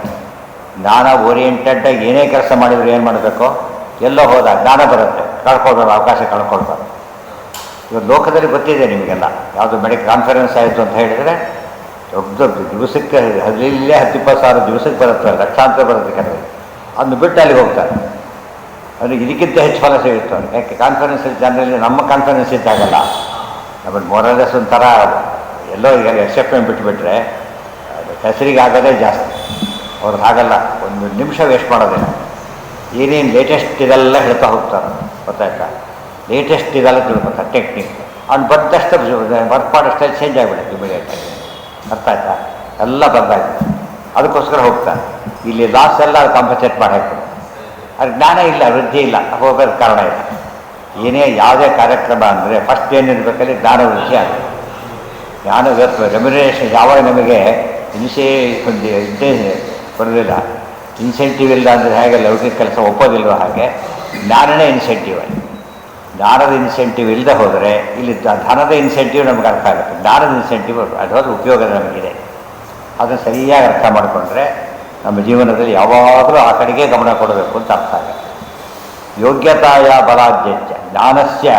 ಜ್ಞಾನ ಓರಿಯೆಂಟೆಡ್ಡಾಗಿ ಏನೇ ಕೆಲಸ ಮಾಡಿದ್ರು ಏನು ಮಾಡಬೇಕು, ಎಲ್ಲೋ ಹೋದಾಗ ಜ್ಞಾನ ಬರುತ್ತೆ, ಕಳ್ಕೊಳ್ಬಾರ್ದು, ಅವಕಾಶ ಕಳ್ಕೊಳ್ಬಾರ್ದು. ಇವಾಗ ಲೋಕದಲ್ಲಿ ಗೊತ್ತಿದೆ ನಿಮಗೆಲ್ಲ, ಯಾವುದು ಮೆಡಿಕಲ್ ಕಾನ್ಫರೆನ್ಸ್ ಆಯಿತು ಅಂತ ಹೇಳಿದರೆ ದೊಡ್ಡ ದಿವಸಕ್ಕೆ 10-20 ದಿವಸಕ್ಕೆ ಬರುತ್ತೆ, ಲಕ್ಷಾಂತರ ಬರುತ್ತೆ ಕೆಲವರು. ಅದನ್ನು ಬಿಟ್ಟು ಅಲ್ಲಿಗೆ ಹೋಗ್ತಾರೆ. ಅವ್ರಿಗೆ ಇದಕ್ಕಿಂತ ಹೆಚ್ಚು ಫಲ ಸಿಗುತ್ತೆ ಅವ್ರಿಗೆ. ಯಾಕೆ ಕಾನ್ಫರೆನ್ಸ್ ಜನರಲ್ಲಿ ನಮ್ಮ ಕಾನ್ಫರೆನ್ಸ್ ಇದ್ದಾಗಲ್ಲ, ನಮ್ಮಲ್ಲಿ ಮೊರಲೆಸ್ ಒಂಥರ ಎಲ್ಲೋ ಈಗ ಎಕ್ಸೆಪ್ಷನ್ ಬಿಟ್ಟುಬಿಟ್ರೆ ಅದು ಹೆಸರಿಗೆ ಆಗೋದೇ ಜಾಸ್ತಿ. ಅವ್ರಿಗೆ ಹಾಗಲ್ಲ, ಒಂದು ನಿಮಿಷ ವೇಸ್ಟ್ ಮಾಡೋದಿಲ್ಲ. ಏನೇನು ಲೇಟೆಸ್ಟ್ ಇದೆಲ್ಲ ಹೇಳ್ತಾ ಹೋಗ್ತಾರೆ, ಗೊತ್ತಾಯ್ತಾ? ಲೇಟೆಸ್ಟ್ ಇದೆಲ್ಲ ತಿಳ್ಕೊತಾರೆ ಟೆಕ್ನಿಕ್. ಅವ್ನು ಬಂದಷ್ಟು ವರ್ಕ್ ಮಾಡೋಷ್ಟು ಚೇಂಜ್ ಆಗಿಬಿಡುತ್ತೆ ಇಮಿಡಿಯೇಟಾಗಿ. ಅರ್ಥ ಆಯ್ತಾ? ಎಲ್ಲ ಬಂದಾಗಿದೆ, ಅದಕ್ಕೋಸ್ಕರ ಹೋಗ್ತಾರೆ. ಇಲ್ಲಿ ಲಾಸ್ ಎಲ್ಲ ಕಾಂಪನ್ಸೇಟ್ ಮಾಡಿ ಹಾಕ್ಬಿಡು. ಅದು ಜ್ಞಾನ ಇಲ್ಲ, ವೃದ್ಧಿ ಇಲ್ಲ, ಹೋಗೋದು ಕಾರಣ ಇಲ್ಲ. ಏನೇ ಯಾವುದೇ ಕಾರ್ಯಕ್ರಮ ಅಂದರೆ ಫಸ್ಟ್ ಏನಿರಬೇಕಲ್ಲಿ ಜ್ಞಾನ ವೃದ್ಧಿ ಆಗುತ್ತೆ. ಜ್ಞಾನ ರೆಮ್ಯುನರೇಷನ್ ಯಾವಾಗ ನಮಗೆ ಇದ್ದೇ ಬರೋದಿಲ್ಲ, ಇನ್ಸೆಂಟಿವ್ ಇಲ್ಲ ಅಂದರೆ ಹೇಗೆ ಲೌಕಿಕ ಕೆಲಸ ಒಪ್ಪೋದಿಲ್ವೋ ಹಾಗೆ ಜ್ಞಾನನೇ ಇನ್ಸೆಂಟಿವ್ ಆಗಿ. ಜ್ಞಾನದ ಇನ್ಸೆಂಟಿವ್ ಇಲ್ಲದೆ ಹೋದರೆ ಇಲ್ಲಿ ಧನದ ಇನ್ಸೆಂಟಿವ್ ನಮ್ಗೆ ಅರ್ಥ ಆಗುತ್ತೆ. ಜ್ಞಾನದ ಇನ್ಸೆಂಟಿವ್ ಅದರ ಉಪಯೋಗ ನಮಗಿದೆ. ಅದನ್ನು ಸರಿಯಾಗಿ ಅರ್ಥ ಮಾಡಿಕೊಂಡ್ರೆ ನಮ್ಮ ಜೀವನದಲ್ಲಿ ಯಾವಾಗಲೂ ಆ ಕಡೆಗೆ ಗಮನ ಕೊಡಬೇಕು ಅಂತ ಅರ್ಥ ಆಗುತ್ತೆ. ಯೋಗ್ಯತಾಯ ಬಲಾದ್ಯಂಚ ಜ್ಞಾನಸ್ಯ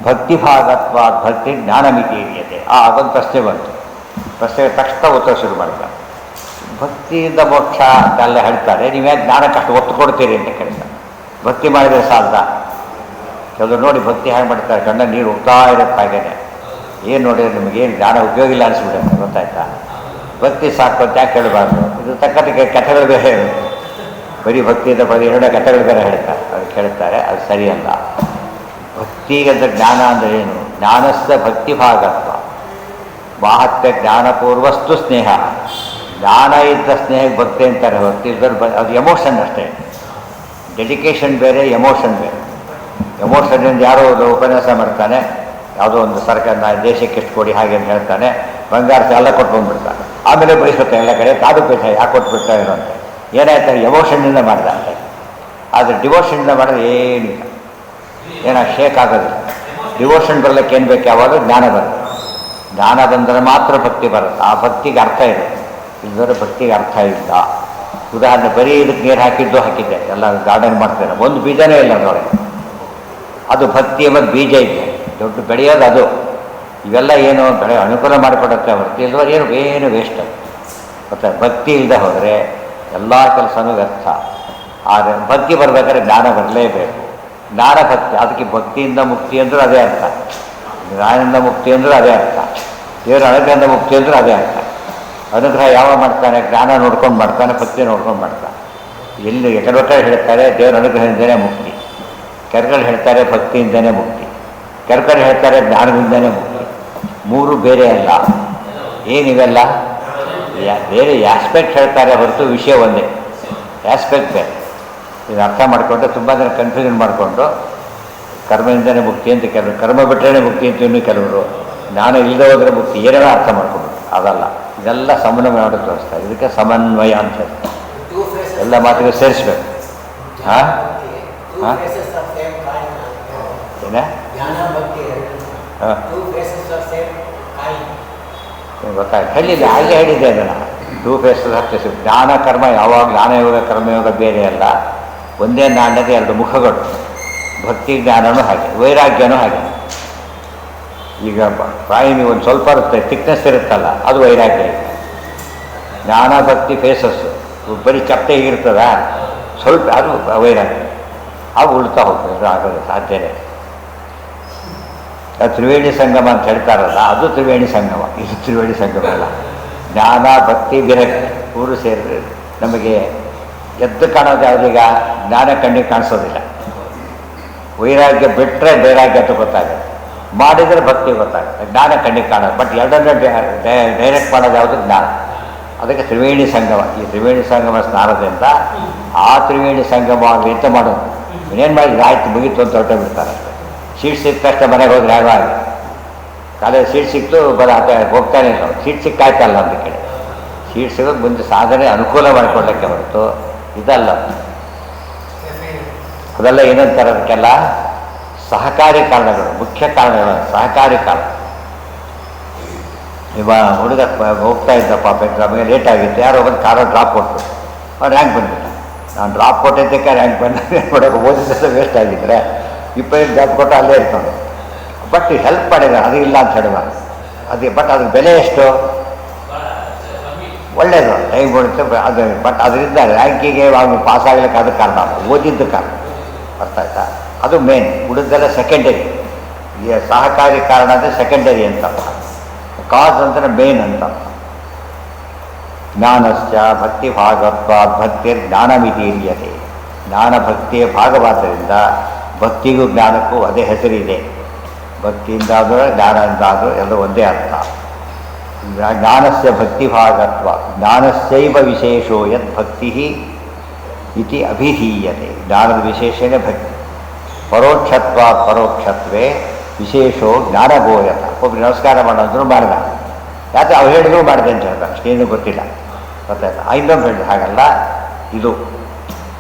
ಭಕ್ತಿಭಾಗತ್ವ ಭಕ್ತಿ ಜ್ಞಾನಮಿತಿ ಇದೆಯತೆ. ಅದೊಂದು ಪ್ರಶ್ನೆ ಬಂತು. ಪ್ರಶ್ನೆಗೆ ತಕ್ಷಣ ಉತ್ತರ ಶುರು ಮಾಡ್ತಾರೆ. ಭಕ್ತಿಯಿಂದ ಮೋಕ್ಷ ಅಂತೆಲ್ಲ ಹೇಳ್ತಾರೆ, ನೀವ್ಯಾಕೆ ಜ್ಞಾನಕ್ಕೆ ಅಷ್ಟು ಒತ್ತು ಕೊಡ್ತೀರಿ ಅಂತ ಕೇಳ್ತಾರೆ. ಭಕ್ತಿ ಮಾಡಿದರೆ ಸಾಲದ? ಕೆಲವರು ನೋಡಿ ಭಕ್ತಿ ಹೇಗೆ ಮಾಡ್ತಾರೆ, ಕಣ್ಣ ನೀರು ಹೋಗ್ತಾ ಇರುತ್ತೆ ಹಾಗೇನೆ. ಏನು ನೋಡಿದ್ರೆ ನಿಮಗೇನು ಜ್ಞಾನ ಉಪಯೋಗ ಇಲ್ಲ ಅನಿಸ್ಬಿಡುತ್ತೆ, ಗೊತ್ತಾಯ್ತಾ? ಭಕ್ತಿ ಸಾಕು ಅಂತ ಯಾಕೆ ಹೇಳಬಾರ್ದು? ಇದು ತಕ್ಕಂತೆ ಕಥೆಗಳು ಬೇರೆ ಇರುತ್ತೆ. ಬರೀ ಭಕ್ತಿಯಿಂದ ಬರೀ ಎರಡು ಕಥೆಗಳು ಬೇರೆ ಹೇಳ್ತಾರೆ, ಅದು ಕೇಳ್ತಾರೆ, ಅದು ಸರಿಯಲ್ಲ. ಭಕ್ತಿಗಂತ ಜ್ಞಾನ ಅಂದರೆ ಏನು? ಜ್ಞಾನಸ್ಥ ಭಕ್ತಿ ಭಾಗತ್ವ ಮಾಹತ್ಯ ಜ್ಞಾನಪೂರ್ವಸ್ತು ಸ್ನೇಹ. ಜ್ಞಾನ ಇದ್ದ ಸ್ನೇಹಕ್ಕೆ ಭಕ್ತಿ ಅಂತಾರೆ ಹೊರತು ಇದ್ರ ಅದು ಎಮೋಷನ್ ಅಷ್ಟೇ. ಡೆಡಿಕೇಶನ್ ಬೇರೆ, ಎಮೋಷನ್ ಬೇರೆ. ಎಮೋಷನ್ನಿಂದ ಯಾರೋ ಉಪನ್ಯಾಸ ಮಾಡ್ತಾನೆ, ಯಾವುದೋ ಒಂದು ಸರ್ಕಾರ ದೇಶಕ್ಕೆ ಎಷ್ಟು ಕೊಡಿ ಹಾಗೆ ಅಂತ ಹೇಳ್ತಾನೆ, ಬಂಗಾರ ಎಲ್ಲ ಕೊಟ್ಕೊಂಡ್ಬಿಡ್ತಾನೆ. ಆಮೇಲೆ ಬಯಸುತ್ತೆ ಎಲ್ಲ ಕಡೆ ಕಾದು ಪೈಸ ಯಾಕೆ ಕೊಟ್ಬಿಡ್ತಾ ಇರೋಂತೆ. ಏನಾಯ್ತಾರೆ? ಎಮೋಷನ್ನಿಂದ ಮಾಡ್ದಂತೆ. ಆದರೆ ಡಿವೋಷನ್ನಿಂದ ಮಾಡಿದ್ರೆ ಏನಿಲ್ಲ, ಶೇಕ್ ಆಗೋದಿಲ್ಲ. ಡಿವೋಷನ್ ಬರಲಿಕ್ಕೆ ಏನು ಬೇಕು? ಯಾವಾಗ ಜ್ಞಾನ ಬರುತ್ತೆ. ಜ್ಞಾನ ಬಂದರೆ ಮಾತ್ರ ಭಕ್ತಿ ಬರುತ್ತೆ. ಆ ಭಕ್ತಿಗೆ ಅರ್ಥ ಇದೆ, ಇಲ್ಲದ್ರೆ ಭಕ್ತಿಗೆ ಅರ್ಥ ಇಲ್ಲ. ಉದಾಹರಣೆ, ಬರೀ ಇದಕ್ಕೆ ನೀರು ಹಾಕಿದ್ದೆ, ಎಲ್ಲ ಗಾರ್ಡನ್ ಮಾಡ್ತಾರೆ, ಒಂದು ಬೀಜನೇ ಇಲ್ಲ ಅದರೊಳಗೆ. ಅದು ಭಕ್ತಿ ಎಂಬುದು ಬೀಜ ಇದೆ, ದೊಡ್ಡ ಬೆಳೆಯೋದು ಅದು. ಇವೆಲ್ಲ ಏನು ಬೆಳೆ ಅನುಕೂಲ ಮಾಡಿಕೊಡುತ್ತೆ ಹೊರತು ಇಲ್ದವ್ರು ಏನು ವೇಸ್ಟ್ ಅದು. ಮತ್ತು ಭಕ್ತಿ ಇಲ್ಲದೆ ಹೋದರೆ ಎಲ್ಲ ಕೆಲಸನೂ ವ್ಯರ್ಥ. ಆದರೆ ಭಕ್ತಿ ಬರಬೇಕಾದ್ರೆ ಜ್ಞಾನ ಬರಲೇಬೇಕು. ಜ್ಞಾನ ಭಕ್ತಿ, ಅದಕ್ಕೆ ಭಕ್ತಿಯಿಂದ ಮುಕ್ತಿ ಅಂದರೂ ಅದೇ ಅರ್ಥ, ಜ್ಞಾನದಿಂದ ಮುಕ್ತಿ ಅಂದರೂ ಅದೇ ಅರ್ಥ, ದೇವರ ಅನುಗ್ರಹದಿಂದ ಮುಕ್ತಿ ಅಂದರೂ ಅದೇ ಅರ್ಥ. ಅನುಗ್ರಹ ಯಾವ ಮಾಡ್ತಾನೆ? ಜ್ಞಾನ ನೋಡ್ಕೊಂಡು ಮಾಡ್ತಾನೆ, ಭಕ್ತಿ ನೋಡ್ಕೊಂಡು ಮಾಡ್ತಾನೆ. ಎಲ್ಲಿ ಕೆಲವು ಹೇಳ್ತಾರೆ ದೇವರ ಅನುಗ್ರಹದಿಂದಲೇ ಮುಕ್ತಿ, ಕೆಲವರು ಹೇಳ್ತಾರೆ ಭಕ್ತಿಯಿಂದಲೇ ಮುಕ್ತಿ, ಕೆಲವರು ಹೇಳ್ತಾರೆ ಜ್ಞಾನದಿಂದಲೇ ಮುಕ್ತಿ. ಮೂರು ಬೇರೆ ಅಲ್ಲ. ಏನಿವೆಲ್ಲ ಬೇರೆ ಆಸ್ಪೆಕ್ಟ್ ಹೇಳ್ತಾರೆ ಹೊರತು ವಿಷಯ ಒಂದೇ, ಆಸ್ಪೆಕ್ಟ್ ಬೇರೆ. ಇದು ಅರ್ಥ ಮಾಡಿಕೊಂಡ್ರೆ ತುಂಬ ಜನ ಕನ್ಫ್ಯೂಷನ್ ಮಾಡಿಕೊಂಡು ಕರ್ಮದಿಂದಲೇ ಮುಕ್ತಿ ಅಂತ ಕೆಲವರು, ಕರ್ಮ ಬಿಟ್ಟರೆ ಮುಕ್ತಿ ಅಂತ ಇನ್ನೂ ಕೆಲವರು, ಜ್ಞಾನ ಇಲ್ಲದೆ ಹೋದರೆ ಮುಕ್ತಿ ಏನೇನೋ ಅರ್ಥ ಮಾಡ್ಕೊಂಡು ಅದಲ್ಲ. ಇದೆಲ್ಲ ಸಮನ್ವಯ ಮಾಡಿ ತೋರಿಸ್ತಾರೆ. ಇದಕ್ಕೆ ಸಮನ್ವಯ ಅಂತ ಹೇಳ್ತಾರೆ. ಎಲ್ಲ ಮಾತಿಗೆ ಸೇರಿಸ್ಬೇಕು. ಹಾಂ ಹಾಂ ಏನೇ ಗೊತ್ತಾಯ್ತು, ಹೇಳಿಲ್ಲ, ಹಾಗೆ ಹೇಳಿದ್ದೆ ಅದನ್ನು. 2 ಫೇಸಸ್ ಆಗ್ತದೆ. ಜ್ಞಾನ ಕರ್ಮ ಯಾವಾಗ ಜ್ಞಾನಯೋಗ ಕರ್ಮಯೋಗ ಬೇರೆ ಅಲ್ಲ, ಒಂದೇ ನಾಣ್ಯದ 2 ಮುಖಗಳು. ಭಕ್ತಿ ಜ್ಞಾನನೂ ಹಾಗೆ, ವೈರಾಗ್ಯನೂ ಹಾಗೆ. ಈಗ ಪ್ರಾಯಿನಿ ಒಂದು ಸ್ವಲ್ಪ ಇರುತ್ತೆ, ಥಿಕ್ನೆಸ್ ಇರುತ್ತಲ್ಲ, ಅದು ವೈರಾಗ್ಯ. ಜ್ಞಾನ ಭಕ್ತಿ ಫೇಸಸ್ಸು ಬರೀ ಚಪ್ಪೆ ಹೀಗಿರ್ತದ, ಸ್ವಲ್ಪ ಅದು ವೈರಾಗ್ಯ. ಅವು ಉಳ್ತಾ ಹೋಗ್ತದೆ, ಆಗೋದು ಸಾಧ್ಯನೇ. ತ್ರಿವೇಣಿ ಸಂಗಮ ಅಂತ ಹೇಳ್ತಾರಲ್ಲ, ಅದು ತ್ರಿವೇಣಿ ಸಂಗಮ, ಇದು ತ್ರಿವೇಣಿ ಸಂಗಮ ಅಲ್ಲ. ಜ್ಞಾನ ಭಕ್ತಿ ವಿರಕ್ತಿ 3 ಸೇರಿದ್ರೆ ನಮಗೆ ಎದ್ದು ಕಾಣೋದು ಯಾವುದೀಗ? ಜ್ಞಾನ ಕಣ್ಣಿಗೆ ಕಾಣಿಸೋದಿಲ್ಲ. ವೈರಾಗ್ಯ ಬಿಟ್ಟರೆ ವೈರಾಗ್ಯ ಅಂತ ಗೊತ್ತಾಗುತ್ತೆ, ಮಾಡಿದರೆ ಭಕ್ತಿ ಗೊತ್ತಾಗುತ್ತೆ, ಜ್ಞಾನ ಕಣ್ಣಿಗೆ ಕಾಣೋದು. ಬಟ್ ಎರಡನ್ನೇ ಡೈರೆಕ್ಟ್ ಮಾಡೋದು ಯಾವುದು? ಜ್ಞಾನ. ಅದಕ್ಕೆ ತ್ರಿವೇಣಿ ಸಂಗಮ. ಈ ತ್ರಿವೇಣಿ ಸಂಗಮ ಸ್ನಾನದಿಂದ ಆ ತ್ರಿವೇಣಿ ಸಂಗಮ ಆಗಲಿ ಅಂತ ಮಾಡೋದು. ಇನ್ನೇನು ಮಾಡಿದ್ರೆ ಆಯ್ತು ಮುಗೀತು ಅಂತ ಹೊರಟೆ ಬಿಡ್ತಾರೆ. ಸೀಟ್ ಸಿಕ್ಕ ತಕ್ಷಣ ಮನೆಗೆ ಹೋದ್ರೆ ಯಾವಾಗ ಕಾಲೇಜ್ ಸೀಟ್ ಸಿಕ್ತು ಹೋಗ್ತಾನೆ ಇಲ್ಲ, ಸೀಟ್ ಸಿಕ್ಕಾಯ್ತಲ್ಲ ಅಂತ ಕೇಳಿ. ಸೀಟ್ ಸಿಗೋದು ಮುಂದೆ ಸಾಧನೆ ಅನುಕೂಲ ಮಾಡಿಕೊಳ್ಳೋಕ್ಕೆ ಹೊರತು ಇದಲ್ಲ. ಅದೆಲ್ಲ ಏನಂತಾರೆ ಅದಕ್ಕೆಲ್ಲ ಸಹಕಾರಿ ಕಾರಣಗಳು, ಮುಖ್ಯ ಕಾರಣಗಳು ಸಹಕಾರಿ ಕಾರಣ. ಹುಡುಗ ಹೋಗ್ತಾ ಇದ್ದಪ್ಪ ನಮಗೆ ಲೇಟ್ ಆಗಿತ್ತು, ಯಾರೋ ಬಂದು ಕಾರಲ್ಲಿ ಡ್ರಾಪ್ ಕೊಟ್ಟರು, ಅವ್ನು ರ್ಯಾಂಕ್ ಬಂದ್ಬಿಟ್ಟ. ನಾನು ಡ್ರಾಪ್ ಕೊಟ್ಟಿದ್ದಕ್ಕೆ ರ್ಯಾಂಕ್ ಬಂದ ನೋಡೋಕೆ ಓದಿದ್ರೆ ವೇಸ್ಟ್ ಆಗಿದ್ದರೆ 20 ಡ್ರಾಪ್ ಕೊಟ್ಟು ಅಲ್ಲೇ ಇರ್ತಾನೆ. ಬಟ್ ಹೆಲ್ಪ್ ಮಾಡಿದ, ಅದು ಇಲ್ಲ ಅಂತ ಹೇಳುವಾಗ ಅದೇ. ಬಟ್ ಅದ್ರ ಬೆಲೆ ಎಷ್ಟು? ಒಳ್ಳೆಯದು, ಟೈಮ್ ಕೊಡುತ್ತೆ ಅದು. ಬಟ್ ಅದರಿಂದ ರ್ಯಾಂಕಿಗೆ ಅವ್ನು ಪಾಸ್ ಆಗ್ಲಿಕ್ಕೆ ಅದು ಕಾರಣ ಅಲ್ಲ, ಓದಿದ್ದು ಕಾರಣ. ಅರ್ಥ ಆಯ್ತಾ? ಅದು ಮೇನ್, ಉಳಿದೆಲ್ಲ ಸೆಕೆಂಡರಿ. ಈ ಸಹಕಾರಿ ಕಾರಣ ಅಂದರೆ ಸೆಕೆಂಡರಿ ಅಂತ, ಕಾಸ್ ಅಂದರೆ ಮೇನ್ ಅಂತ. ಜ್ಞಾನಶ್ಚ ಭಕ್ತಿ ಭಾಗತ್ವ ಭಕ್ತಿರ್ ಜ್ಞಾನಮಿತೀರ್ಯತೆ. ಜ್ಞಾನ ಭಕ್ತಿಯ ಭಾಗವಾದ್ದರಿಂದ ಭಕ್ತಿಗೂ ಜ್ಞಾನಕ್ಕೂ ಅದೇ ಹೆಸರಿದೆ. ಭಕ್ತಿಯಿಂದಾದರೂ ಜ್ಞಾನದಿಂದಾದರೂ ಎಲ್ಲ ಒಂದೇ ಅರ್ಥ. ಜ್ಞಾನಸ್ಯ ಭಕ್ತಿ ಭಾಗತ್ವ ಜ್ಞಾನಸ್ಯೈವ ವಿಶೇಷೋ ಯದ್ ಭಕ್ತಿ ಇತಿ ಅಭಿಧೀಯತೆ. ಜ್ಞಾನದ ವಿಶೇಷನೇ ಭಕ್ತಿ. ಪರೋಕ್ಷತ್ವ ಪರೋಕ್ಷತ್ವೇ ವಿಶೇಷೋ ಜ್ಞಾನಗೋಯತ. ಒಬ್ಬರು ನಮಸ್ಕಾರ ಮಾಡೋದ್ರು ಮಾಡಿದ, ಯಾಕೆ ಅವ್ರು ಹೇಳಿದ್ರು ಮಾಡಿದೆ ಅಂತ ಹೇಳ್ತಾರೆ, ಅಷ್ಟೇನು ಗೊತ್ತಿಲ್ಲ. ಗೊತ್ತಾಯ್ತಾ? ಇನ್ನೊಬ್ಬ ಹೇಳಿದ ಹಾಗಲ್ಲ, ಇದು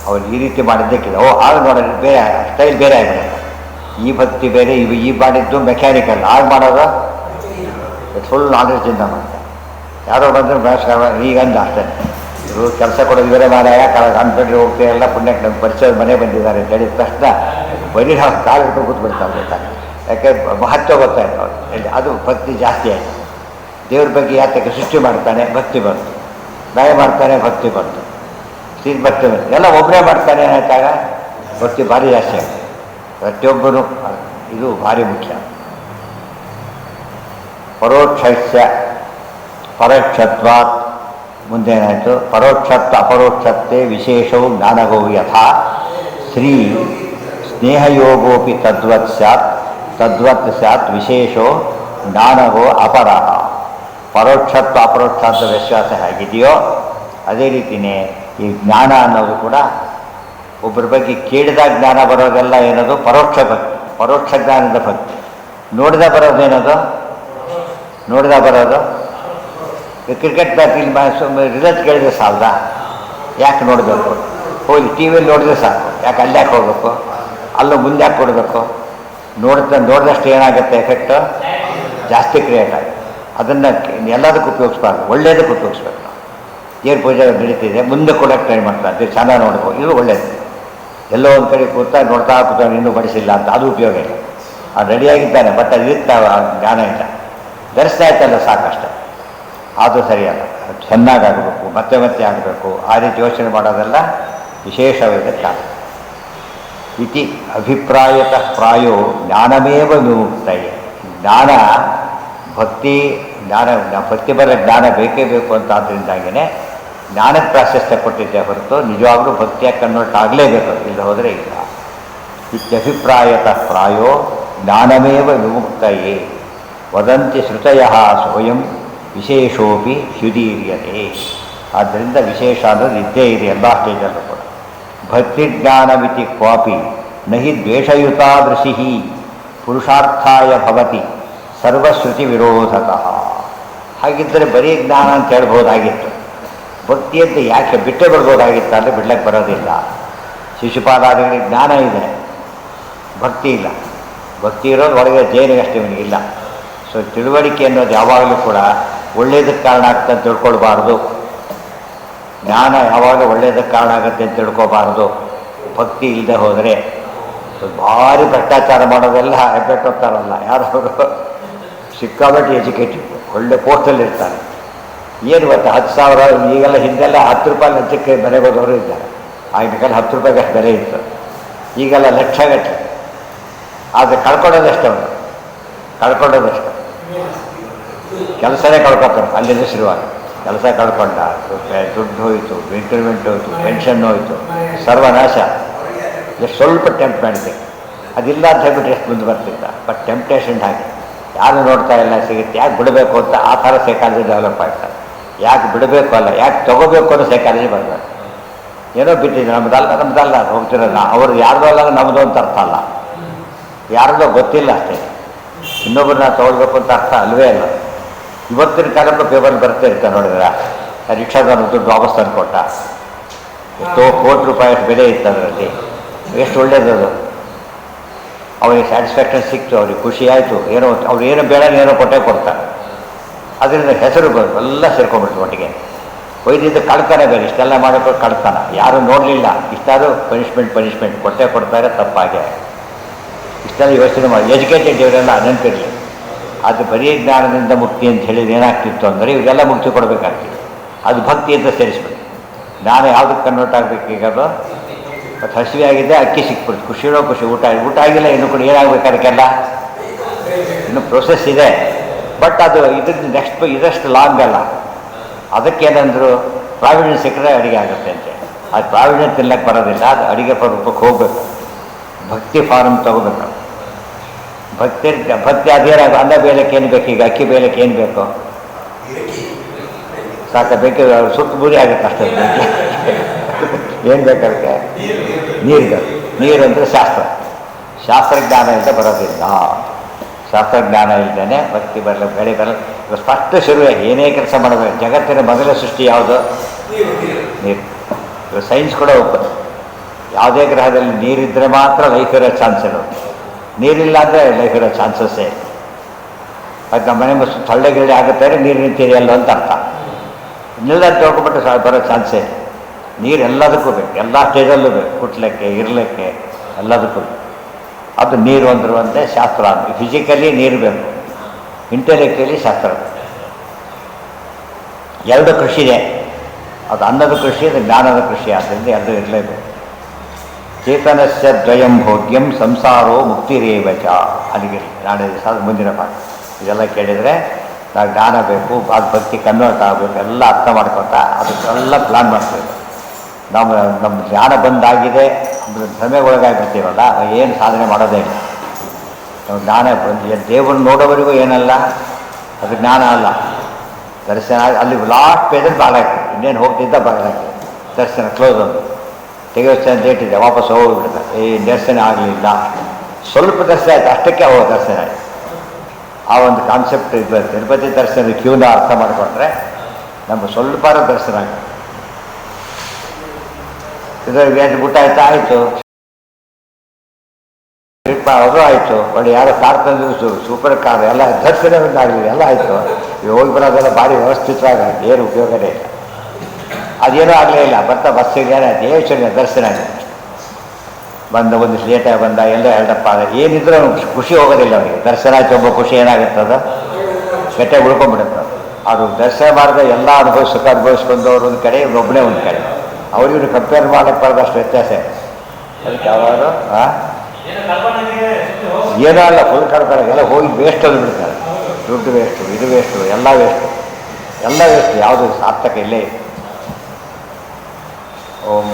ಅವ್ರು ಈ ರೀತಿ ಮಾಡಿದ್ದಕ್ಕಿಲ್ಲ. ಆಗ ನೋಡೋದು ಬೇರೆ ಸ್ಟೈಲ್ ಬೇರೆ ಆಗಿಬಿಡುತ್ತೆ. ಈ ಭಕ್ತಿ ಬೇರೆ, ಈ ಮಾಡಿದ್ದು ಮೆಕ್ಯಾನಿಕಲ್. ಆಗ ಮಾಡೋದು ಫುಲ್ ನಾಲೆಡ್ಜಿಂದ ಮಾಡ್ತಾರೆ. ಯಾರೋ ಬಂದರೂ ನಮಸ್ಕಾರ ಈಗಂದ ಅಷ್ಟೇ. ಇವರು ಕೆಲಸ ಕೊಡೋದು ಇವರೇ ಮಾರಾಯ, ಕಾನ್ಫಿಡೆಂಟ್ ಹೋಗ್ತೀರಲ್ಲ, ಪುಣ್ಯಕ್ಕೆ ನಮ್ಮ ಪರಿಚಯದ ಮನೆ ಬಂದಿದ್ದಾರೆ ಅಂತ ಹೇಳಿದ ತಕ್ಷಣ ಬರೀ ನಾವು ಕಾಲು ಹಿಡ್ಕೊಂಡು ಕೂತ್ಬಿಡ್ತಾರೆ. ಗೊತ್ತಾಗ ಯಾಕೆ ಮಹತ್ವ ಗೊತ್ತಾಯ್ತು ಅವ್ರಿಗೆ. ಅದು ಭಕ್ತಿ ಜಾಸ್ತಿ ಆಯಿತು. ದೇವ್ರ ಬಗ್ಗೆ ಯಾತಕ್ಕೆ ಸೃಷ್ಟಿ ಮಾಡ್ತಾನೆ, ಭಕ್ತಿ ಬಂತು. ನಯ ಮಾಡ್ತಾನೆ, ಭಕ್ತಿ ಬಂತು. ಸೀಟ್ ಭಕ್ತಿ ಬಂತು. ಎಲ್ಲ ಒಬ್ಬರೇ ಮಾಡ್ತಾನೆ ಏನಾಯ್ತಾಗ ಭಕ್ತಿ ಭಾರಿ ಜಾಸ್ತಿ ಆಗುತ್ತೆ. ಪ್ರತಿಯೊಬ್ಬರು ಇದು ಭಾರಿ ಮುಖ್ಯ. ಪರೋಕ್ಷಸ್ಯ ಪರೋಕ್ಷತ್ವಾತ್ ಮುಂದೇನಾಯಿತು? ಪರೋಕ್ಷತ್ವ ಅಪರೋಕ್ಷತ್ವೇ ವಿಶೇಷವು ಜ್ಞಾನಗೋ ಯಥಾ ಶ್ರೀ ಸ್ನೇಹಯೋಗೋಪಿ ತದ್ವತ್ ಸ್ಯಾತ್ ವಿಶೇಷೋ ಜ್ಞಾನಗೋ ಅಪರಃ. ಪರೋಕ್ಷತ್ವ ಅಪರೋಕ್ಷತ್ವ ವ್ಯತ್ಯಾಸ ಹೇಗಿದೆಯೋ ಅದೇ ರೀತಿಯೇ ಈ ಜ್ಞಾನ ಅನ್ನೋದು ಕೂಡ ಒಬ್ಬರ ಬಗ್ಗೆ ಕೇಳಿದಾಗ ಜ್ಞಾನ ಬರೋದೆಲ್ಲ ಏನದು ಪರೋಕ್ಷ ಭಕ್ತಿ, ಪರೋಕ್ಷ ಜ್ಞಾನದ ಭಕ್ತಿ. ನೋಡಿದ ಬರೋದೇನದು? ನೋಡಿದ ಬರೋದು ಕ್ರಿಕೆಟ್ ಬ್ಯಾಟ್ ರಿಸಲ್ಟ್ ಕೇಳಿದ್ರೆ ಸಾಲದ? ಯಾಕೆ ನೋಡಬೇಕು? ಹೋಗಿ ಟಿ ವಿಯಲ್ಲಿ ನೋಡಿದ್ರೆ ಸಾಕು, ಯಾಕೆ ಅಲ್ಲಿ ಯಾಕೆ ಹೋಗ್ಬೇಕು? ಅಲ್ಲೂ ಮುಂದೆ ಯಾಕೆ ಕೊಡಬೇಕು? ನೋಡಿದಷ್ಟು ಏನಾಗುತ್ತೆ ಎಫೆಕ್ಟು? ಜಾಸ್ತಿ ಕ್ರಿಯೇಟ್ ಆಗುತ್ತೆ. ಅದನ್ನು ಎಲ್ಲದಕ್ಕೂ ಉಪಯೋಗಿಸ್ಬಾರ್ದು, ಒಳ್ಳೆಯದಕ್ಕೆ ಉಪಯೋಗಿಸ್ಬೇಕು. ಏನು ಪೂಜೆ ನಡೀತಿದೆ ಮುಂದೆ ಕೊಡೋಕ್ಕೆ ಟ್ರೈ ಮಾಡ್ತಾರೆ, ಚೆನ್ನಾಗಿ ನೋಡ್ಬೋದು, ಇದು ಒಳ್ಳೆಯದು. ಎಲ್ಲೋ ಒಂದು ಕಡೆ ಕೂತಾ ನೋಡ್ತಾ ಕೂತಾನೆ, ಇನ್ನೂ ಬಡಿಸಿಲ್ಲ ಅಂತ, ಅದು ಉಪಯೋಗ ಇಲ್ಲ. ಅದು ರೆಡಿಯಾಗಿದ್ದಾನೆ, ಬಟ್ ಅದು ಇರ್ತಾವೆ, ಜ್ಞಾನ ಇಲ್ಲ. ಧರಿಸ್ತಾ ಇತ್ತಲ್ಲ ಸಾಕಷ್ಟೆ, ಅದು ಸರಿಯಲ್ಲ. ಚೆನ್ನಾಗಾಗಬೇಕು, ಮತ್ತೆ ಮತ್ತೆ ಆಗಬೇಕು, ಆ ರೀತಿ ಯೋಚನೆ ಮಾಡೋದೆಲ್ಲ ವಿಶೇಷವಾದ ಕಾರಣ. ಇತಿ ಅಭಿಪ್ರಾಯತಃ ಪ್ರಾಯೋ ಜ್ಞಾನಮೇವ ವಿಮುಕ್ತಯೇ. ಜ್ಞಾನ ಭಕ್ತಿ ಬರೋ ಜ್ಞಾನ ಬೇಕೇ ಬೇಕು ಅಂತ. ಆದ್ದರಿಂದಾಗಿಯೇ ಜ್ಞಾನಕ್ಕೆ ಪ್ರಾಶಸ್ತ್ಯ ಕೊಟ್ಟಿದ್ದೆ ಹೊರತು ನಿಜವಾಗ್ಲೂ ಭಕ್ತಿಯಾಗಿ ಕನ್ವರ್ಟ್ ಆಗಲೇಬೇಕು, ಇಲ್ಲ ಹೋದರೆ ಇಲ್ಲ. ಇತ್ಯಭಿಪ್ರಾಯತಃ ಪ್ರಾಯೋ ಜ್ಞಾನಮೇವ ವಿಮುಕ್ತಯೇ ವದಂತಿ ಶ್ರುತಯಃ ಸ್ವಯಂ ವಿಶೇಷೋಪಿ ಹ್ಯುದೀರ್ಯತೆ. ಆದ್ದರಿಂದ ವಿಶೇಷ ಅನ್ನೋದು ಇದ್ದೇ ಇದೆ ಎಲ್ಲ ಸ್ಟೇಜಲ್ಲೂ ಕೂಡ. ಭಕ್ತಿಜ್ಞಾನವಿತಿ ಕ್ವಾಪಿ ನಹಿ ದ್ವೇಷಯುತಾದೃಶಿ ಪುರುಷಾರ್ಥಾಯ ಭವತಿ ಸರ್ವಶ್ರುತಿ ವಿರೋಧತಃ. ಹಾಗಿದ್ದರೆ ಬರೀ ಜ್ಞಾನ ಅಂತ ಹೇಳ್ಬೋದಾಗಿತ್ತು. ಭಕ್ತಿ ಅಂತ ಯಾಕೆ ಬಿಟ್ಟೇ ಬಿಡ್ಬೋದಾಗಿತ್ತು ಅಂದರೆ ಬಿಡ್ಲಿಕ್ಕೆ ಬರೋದಿಲ್ಲ. ಶಿಶುಪಾಲಾದಿಗಳಿಗೆ ಜ್ಞಾನ ಇದೆ, ಭಕ್ತಿ ಇಲ್ಲ. ಭಕ್ತಿ ಇರೋದು ಒಳಗೆ ಜೇನಿಗಷ್ಟೇ ಇವನಿಗಿಲ್ಲ. ಸೊ ತಿಳುವಳಿಕೆ ಅನ್ನೋದು ಯಾವಾಗಲೂ ಕೂಡ ಒಳ್ಳೆಯದಕ್ಕೆ ಕಾರಣ ಆಗ್ತದೆ ಅಂತ ತಿಳ್ಕೊಳ್ಬಾರ್ದು. ಜ್ಞಾನ ಯಾವಾಗಲೂ ಒಳ್ಳೆಯದಕ್ಕೆ ಕಾರಣ ಆಗುತ್ತೆ ಅಂತ ತಿಳ್ಕೊಬಾರ್ದು. ಭಕ್ತಿ ಇಲ್ಲದೆ ಹೋದರೆ ಭಾರಿ ಭ್ರಷ್ಟಾಚಾರ ಮಾಡೋದೆಲ್ಲ ಹೆಬ್ಬೆಟ್ಟು ಹೋಗ್ತಾರಲ್ಲ ಯಾರವರು, ಸಿಕ್ಕಾಪಟ್ಟೆ ಎಜುಕೇಟೆಡ್, ಒಳ್ಳೆ ಪೋಸ್ಟಲ್ಲಿ ಇರ್ತಾರೆ. ಏನು ಗೊತ್ತಾ, 10,000 ಈಗೆಲ್ಲ ಹಿಂದೆಲ್ಲ 10 ರೂಪಾಯಿ ಲಂಚಕ್ಕೆ ಬೆಲೆ ಹೋದವರು ಇದ್ದಾರೆ. ಆಗಿನ 10 ರೂಪಾಯಿಗೆ ಅಷ್ಟು ಬೆಲೆ ಇತ್ತು, ಈಗೆಲ್ಲ ಲಕ್ಷಗಟ್ಟಲೆ. ಆದರೆ ಕಳ್ಕೊಳ್ಳೋದಷ್ಟು ಅವರು, ಕಳ್ಕೊಳ್ಳೋದಷ್ಟು ಕೆಲಸನೇ ಕಳ್ಕೊತಾರೆ. ಅಲ್ಲಿಂದ ಶುರುವಾಗಿ ಕೆಲಸ ಕಳ್ಕೊಂಡ, ದುಡ್ಡು ಹೋಯಿತು, ಇನ್ಕ್ರಿಮೆಂಟ್ ಹೋಯಿತು, ಪೆನ್ಷನ್ ಹೋಯಿತು, ಸರ್ವನಾಶ. ಎಷ್ಟು ಸ್ವಲ್ಪ ಟೆಂಪ್ಟ್ ಮಾಡಿದ್ದೆ, ಅದಿಲ್ಲ ಅಂತ ಹೇಳ್ಬಿಟ್ಟು ಎಷ್ಟು ಮುಂದೆ ಬರ್ತಿದ್ದ. ಬಟ್ ಟೆಂಪ್ಟೇಷನ್ ಹಾಗೆ ಯಾರು ನೋಡ್ತಾ ಇಲ್ಲ ಸಿಗುತ್ತೆ, ಯಾಕೆ ಬಿಡಬೇಕು ಅಂತ ಆ ಥರ ಸೈಕಾಲಜಿ ಡೆವಲಪ್ ಆಗ್ತಾರೆ. ಯಾಕೆ ಬಿಡಬೇಕು ಅಲ್ಲ, ಯಾಕೆ ತೊಗೋಬೇಕು ಅನ್ನೋ ಸೈಕಾಲಜಿ ಬರಬೇಕು. ಏನೋ ಬಿಟ್ಟಿದೆ, ನಮ್ಮದಲ್ಲ ಹೋಗ್ತಿರೋಲ್ಲ, ಅವರು ಯಾರ್ದೋ ಅಲ್ಲ ನಮ್ಮದು ಅಂತ ಅರ್ಥ ಅಲ್ಲ, ಯಾರ್ದೋ ಗೊತ್ತಿಲ್ಲ ಅಷ್ಟೇ. ಇನ್ನೊಬ್ಬರನ್ನ ತೊಗೊಳ್ಬೇಕು ಅಂತ ಅರ್ಥ ಅಲ್ವೇ ಅಲ್ಲ. ಇವತ್ತಿನ ಕಾಲಕ್ಕೂ ಪೇಪರ್ ಬರ್ತಾ ಇರ್ತಾರೆ ನೋಡಿದ್ರೆ, ರಿಕ್ಷಾದವನು ದುಡ್ಡು ವಾಪಸ್ ತಂದು ಕೊಟ್ಟ. ಎಷ್ಟೋ ಕೋಟಿ ರೂಪಾಯಿ ಬೆಲೆ ಇತ್ತು ಅದರಲ್ಲಿ. ಎಷ್ಟು ಒಳ್ಳೇದದು. ಅವರಿಗೆ ಸ್ಯಾಟಿಸ್ಫ್ಯಾಕ್ಷನ್ ಸಿಕ್ತು, ಅವ್ರಿಗೆ ಖುಷಿ ಆಯಿತು. ಏನೋ ಅವ್ರು ಏನೋ ಬೇಡ ಏನೋ ಕೊಟ್ಟೇ ಕೊಡ್ತಾರೆ. ಅದರಿಂದ ಹೆಸರು ಎಲ್ಲ ಸೇರ್ಕೊಂಡ್ಬಿಡ್ತು ಒಟ್ಟಿಗೆ. ಒಯ್ದಿದ್ದು ಕಳ್ತಾನೆ ಬೇರೆ, ಇಷ್ಟೆಲ್ಲ ಮಾಡೋಕ್ಕೂ ಕಳ್ತಾನ. ಯಾರೂ ನೋಡಲಿಲ್ಲ, ಇಷ್ಟಾದರೂ ಪನಿಷ್ಮೆಂಟ್ ಕೊಟ್ಟೇ ಕೊಡ್ತಾರೆ, ತಪ್ಪಾಗೆ. ಇಷ್ಟೆಲ್ಲ ಯೋಚನೆ ಮಾಡಿ ಎಜುಕೇಟೆಡ್ ಇವರೆಲ್ಲ ನೆನಪಿರಲಿ. ಅದು ಬರೀ ಜ್ಞಾನದಿಂದ ಮುಕ್ತಿ ಅಂತ ಹೇಳಿದ್ರೆ ಏನಾಗ್ತಿತ್ತು ಅಂದರೆ ಇವರೆಲ್ಲ ಮುಕ್ತಿ ಕೊಡಬೇಕಾಗ್ತಿತ್ತು. ಅದು ಭಕ್ತಿ ಅಂತ ಸೇರಿಸ್ಬಿಟ್ಟು ಜ್ಞಾನ ಯಾವುದಕ್ಕೆ ಕನ್ವರ್ಟ್ ಆಗಬೇಕು. ಈಗ ಅದು ಮತ್ತು ಹಸಿವೆ ಆಗಿದೆ, ಅಕ್ಕಿ ಸಿಕ್ಬಿಡ್ತು, ಖುಷಿನೋ ಖುಷಿ. ಊಟ ಆಗಿಲ್ಲ, ಇನ್ನೂ ಕೂಡ ಏನಾಗಬೇಕು ಅದಕ್ಕೆಲ್ಲ ಇನ್ನೂ ಪ್ರೊಸೆಸ್ ಇದೆ. ಬಟ್ ಅದು ಇದ್ರದ್ದು ನೆಕ್ಸ್ಟ್ ಇದಷ್ಟು ಲಾಂಗ್ ಅಲ್ಲ. ಅದಕ್ಕೇನಂದ್ರು ಪ್ರಾವಿಡೆನ್ಸ್ ಸಿಕ್ಕರೆ ಅಡುಗೆ ಆಗುತ್ತೆ ಅಂತೇಳಿ. ಅದು ಪ್ರಾವಿಡೆನ್ಸ್ ತಿನ್ನಕ್ಕೆ ಬರೋದಿಲ್ಲ, ಅದು ಅಡುಗೆ ರೂಪಕ್ಕೆ ಹೋಗಬೇಕು. ಭಕ್ತಿ ಫಾರಮ್ ತೊಗೋಬೇಕು. ಭಕ್ತಿ ಅದೇನಾಗ ಅನ್ನ ಬೇಲಕ್ಕೆ ಏನು ಬೇಕು, ಈಗ ಅಕ್ಕಿ ಬೇಲಕ್ಕೆ ಏನು ಬೇಕು, ಸಾಕ ಬೇಕು, ಸುತ್ತ ಬೂರಿ ಆಗುತ್ತೆ ಅಷ್ಟೇ. ಏನು ಬೇಕಾದ್ರೆ ನೀರು ಅಂದರೆ ಶಾಸ್ತ್ರಜ್ಞಾನ ಇಲ್ಲದೆ ಬರೋದಿಲ್ಲ. ಶಾಸ್ತ್ರಜ್ಞಾನ ಇಲ್ಲದೇ ಭಕ್ತಿ ಬರಲ್ಲ, ಬೆಳೆ ಬರಲ್ಲ. ಸ್ಪಷ್ಟ ಶುರುವೆ ಏನೇ ಕೆಲಸ ಮಾಡಬೇಕು. ಜಗತ್ತಿನ ಮೊದಲ ಸೃಷ್ಟಿ ಯಾವುದು? ನೀರು. ಸೈನ್ಸ್ ಕೂಡ ಒಪ್ಪದು. ಯಾವುದೇ ಗ್ರಹದಲ್ಲಿ ನೀರಿದ್ದರೆ ಮಾತ್ರ ಲೈಫ್ ಇರೋ ಚಾನ್ಸ್ ಇರೋದು. ನೀರಿಲ್ಲ ಅಂದರೆ ಲೈಫ್ ಇರೋ ಚಾನ್ಸಸ್ಸೇ. ಅದು ನಮ್ಮ ಮನೆ ಮಸ್ತು ತಳ್ಳೆಗಿಳ್ಳೆ ಆಗುತ್ತೆ, ನೀರು ನಿಂತಿದೆಯಲ್ಲ ಅಂತ ಅರ್ಥ. ಇನ್ನೆಲ್ಲ ತೊಳ್ಕೊಬಿಟ್ಟು ಬರೋ ಚಾನ್ಸೇ. ನೀರು ಎಲ್ಲದಕ್ಕೂ ಬೇಕು, ಎಲ್ಲ ಸ್ಟೇಜಲ್ಲೂ ಬೇಕು. ಕುಟ್ಲಿಕ್ಕೆ, ಇರಲಿಕ್ಕೆ, ಎಲ್ಲದಕ್ಕೂ ಬೇಕು. ಅದು ನೀರು ಅಂದಿರುವಂತೆ ಶಾಸ್ತ್ರ ಅಂತ. ಫಿಸಿಕಲಿ ನೀರು ಬೇಕು, ಇಂಟೆಲೆಕ್ಚುಲಿ ಶಾಸ್ತ್ರ ಬೇಕು. ಎರಡು ಕೃಷಿ ಇದೆ. ಅದು ಅನ್ನದ ಕೃಷಿ, ಅದು ಜ್ಞಾನದ ಕೃಷಿ. ಆದ್ದರಿಂದ ಎರಡು ಇರಲೇಬೇಕು. ಚೇತನಸ್ಯ ದ್ವಯಂ ಭೋಗ್ಯಂ ಸಂಸಾರೋ ಮುಕ್ತಿರೇವಚ. ಅಲ್ಲಿಗೆ ನಾಳೆ ದಿವಸ ಮುಂದಿನ ಪಾಠ. ಇದೆಲ್ಲ ಕೇಳಿದರೆ ನಾವು ಜ್ಞಾನ ಬೇಕು, ಅದು ಭಕ್ತಿ ಕನ್ವರ್ಟ್ ಆಗಬೇಕು, ಎಲ್ಲ ಅರ್ಥ ಮಾಡ್ಕೊತಾ ಅದಕ್ಕೆಲ್ಲ ಪ್ಲ್ಯಾನ್ ಮಾಡ್ತೀವಿ. ನಮ್ಮ ಜ್ಞಾನ ಬಂದಾಗಿದೆ, ಭ್ರಮೆಗೊಳಗಾಗಿಬಿಡ್ತೀವಲ್ಲ, ಏನು ಸಾಧನೆ ಮಾಡೋದೇ ಇಲ್ಲ. ನಾವು ಜ್ಞಾನ ದೇವರನ್ನು ನೋಡೋವರೆಗೂ ಏನಲ್ಲ, ಅದು ಜ್ಞಾನ ಅಲ್ಲ. ದರ್ಶನ ಅಲ್ಲಿ ಲಾಸ್ಟ್ ಪೇಜಲ್ಲಿ ಬಾಳಾಕಿ, ಇನ್ನೇನು ಹೋಗ್ತಿದ್ದ ಬಾಳಾಕಿ, ದರ್ಶನ ಕ್ಲೋಸ್ ಒಂದು ತೆಗೆಯೋಷ್ಟು ಡೇಟ್ ಇದೆ, ವಾಪಸ್ ಹೋಗ್ಬಿಡ್ತಾರೆ. ಈ ದರ್ಶನ ಆಗಲಿಲ್ಲ, ಸ್ವಲ್ಪ ದರ್ಶನ ಆಯಿತು, ಅಷ್ಟಕ್ಕೆ ದರ್ಶನ ಆಯಿತು. ಆ ಒಂದು ಕಾನ್ಸೆಪ್ಟ್ ಇದು. ತಿರುಪತಿ ದರ್ಶನದ ಕ್ಯೂನ ಅರ್ಥ ಮಾಡಿಕೊಂಡ್ರೆ ನಮಗೆ ಸ್ವಲ್ಪ ದರ್ಶನ ಆಗುತ್ತೆ. ಇದರಲ್ಲಿ ಏನು ಊಟ ಆಯಿತು, ಟ್ರಿಪ್ ಅವರು ಆಯಿತು. ಒಳ್ಳೆ ಯಾರೋ ಕಾರ್ ತಂದ್ರು, ಸೂಪರ್ ಕಾರ್, ಎಲ್ಲ ದರ್ಶನವನ್ನಾಗಲಿಲ್ಲ, ಎಲ್ಲ ಆಯಿತು. ಹೋಗಿ ಬರೋದೆಲ್ಲ ಭಾರಿ ವ್ಯವಸ್ಥಿತವಾಗಿ ಏನು ಉಪಯೋಗನೇ ಇಲ್ಲ. ಅದೇನೂ ಆಗಲೇ ಇಲ್ಲ. ಬರ್ತಾ ಬಸ್ಸಿಗೆ ದೇವಚರ್ಯ ದರ್ಶನ ಆಗಿದೆ. ಬಂದ ಒಂದು ಲೇಟಾಗಿ ಬಂದ, ಎಲ್ಲ ಎರಡಪ್ಪ ಅದ ಏನಿದ್ರು ಖುಷಿ ಹೋಗೋದಿಲ್ಲ ಅವನಿಗೆ. ದರ್ಶನ ಆಯ್ತು ಒಬ್ಬ ಖುಷಿ ಏನಾಗುತ್ತದ, ಗಟ್ಟೆ ಉಳ್ಕೊಂಡ್ಬಿಡುತ್ತೆ. ಅದು ದರ್ಶನ ಮಾಡಿದ ಎಲ್ಲ ಸುಖ ಅನುಭವಿಸ್ಕೊಂಡವ್ರು ಒಂದು ಕಡೆ, ಒಬ್ಬನೇ ಒಂದು ಕಡೆ. ಅವ್ರಿಗೂ ಕಂಪೇರ್ ಮಾಡೋಕ್ಕೆ ಬರೋದಷ್ಟು ವ್ಯತ್ಯಾಸ ಇದೆ. ಅದಕ್ಕೆ ಯಾವಾಗಲೂ ಏನೋ ಅಲ್ಲ, ಫುಲ್ ಕಡ್ತಾರೆ, ಎಲ್ಲ ಹೋಗಿ ವೇಸ್ಟ್ ಅದು ಬಿಡ್ತಾರೆ. ದುಡ್ಡು ವೇಸ್ಟು, ಇದು ವೇಸ್ಟು, ಎಲ್ಲ ವೇಸ್ಟು, ಯಾವುದು ಸಾರ್ಥಕ ಇಲ್ಲೇ ಇದೆ. ಓಂ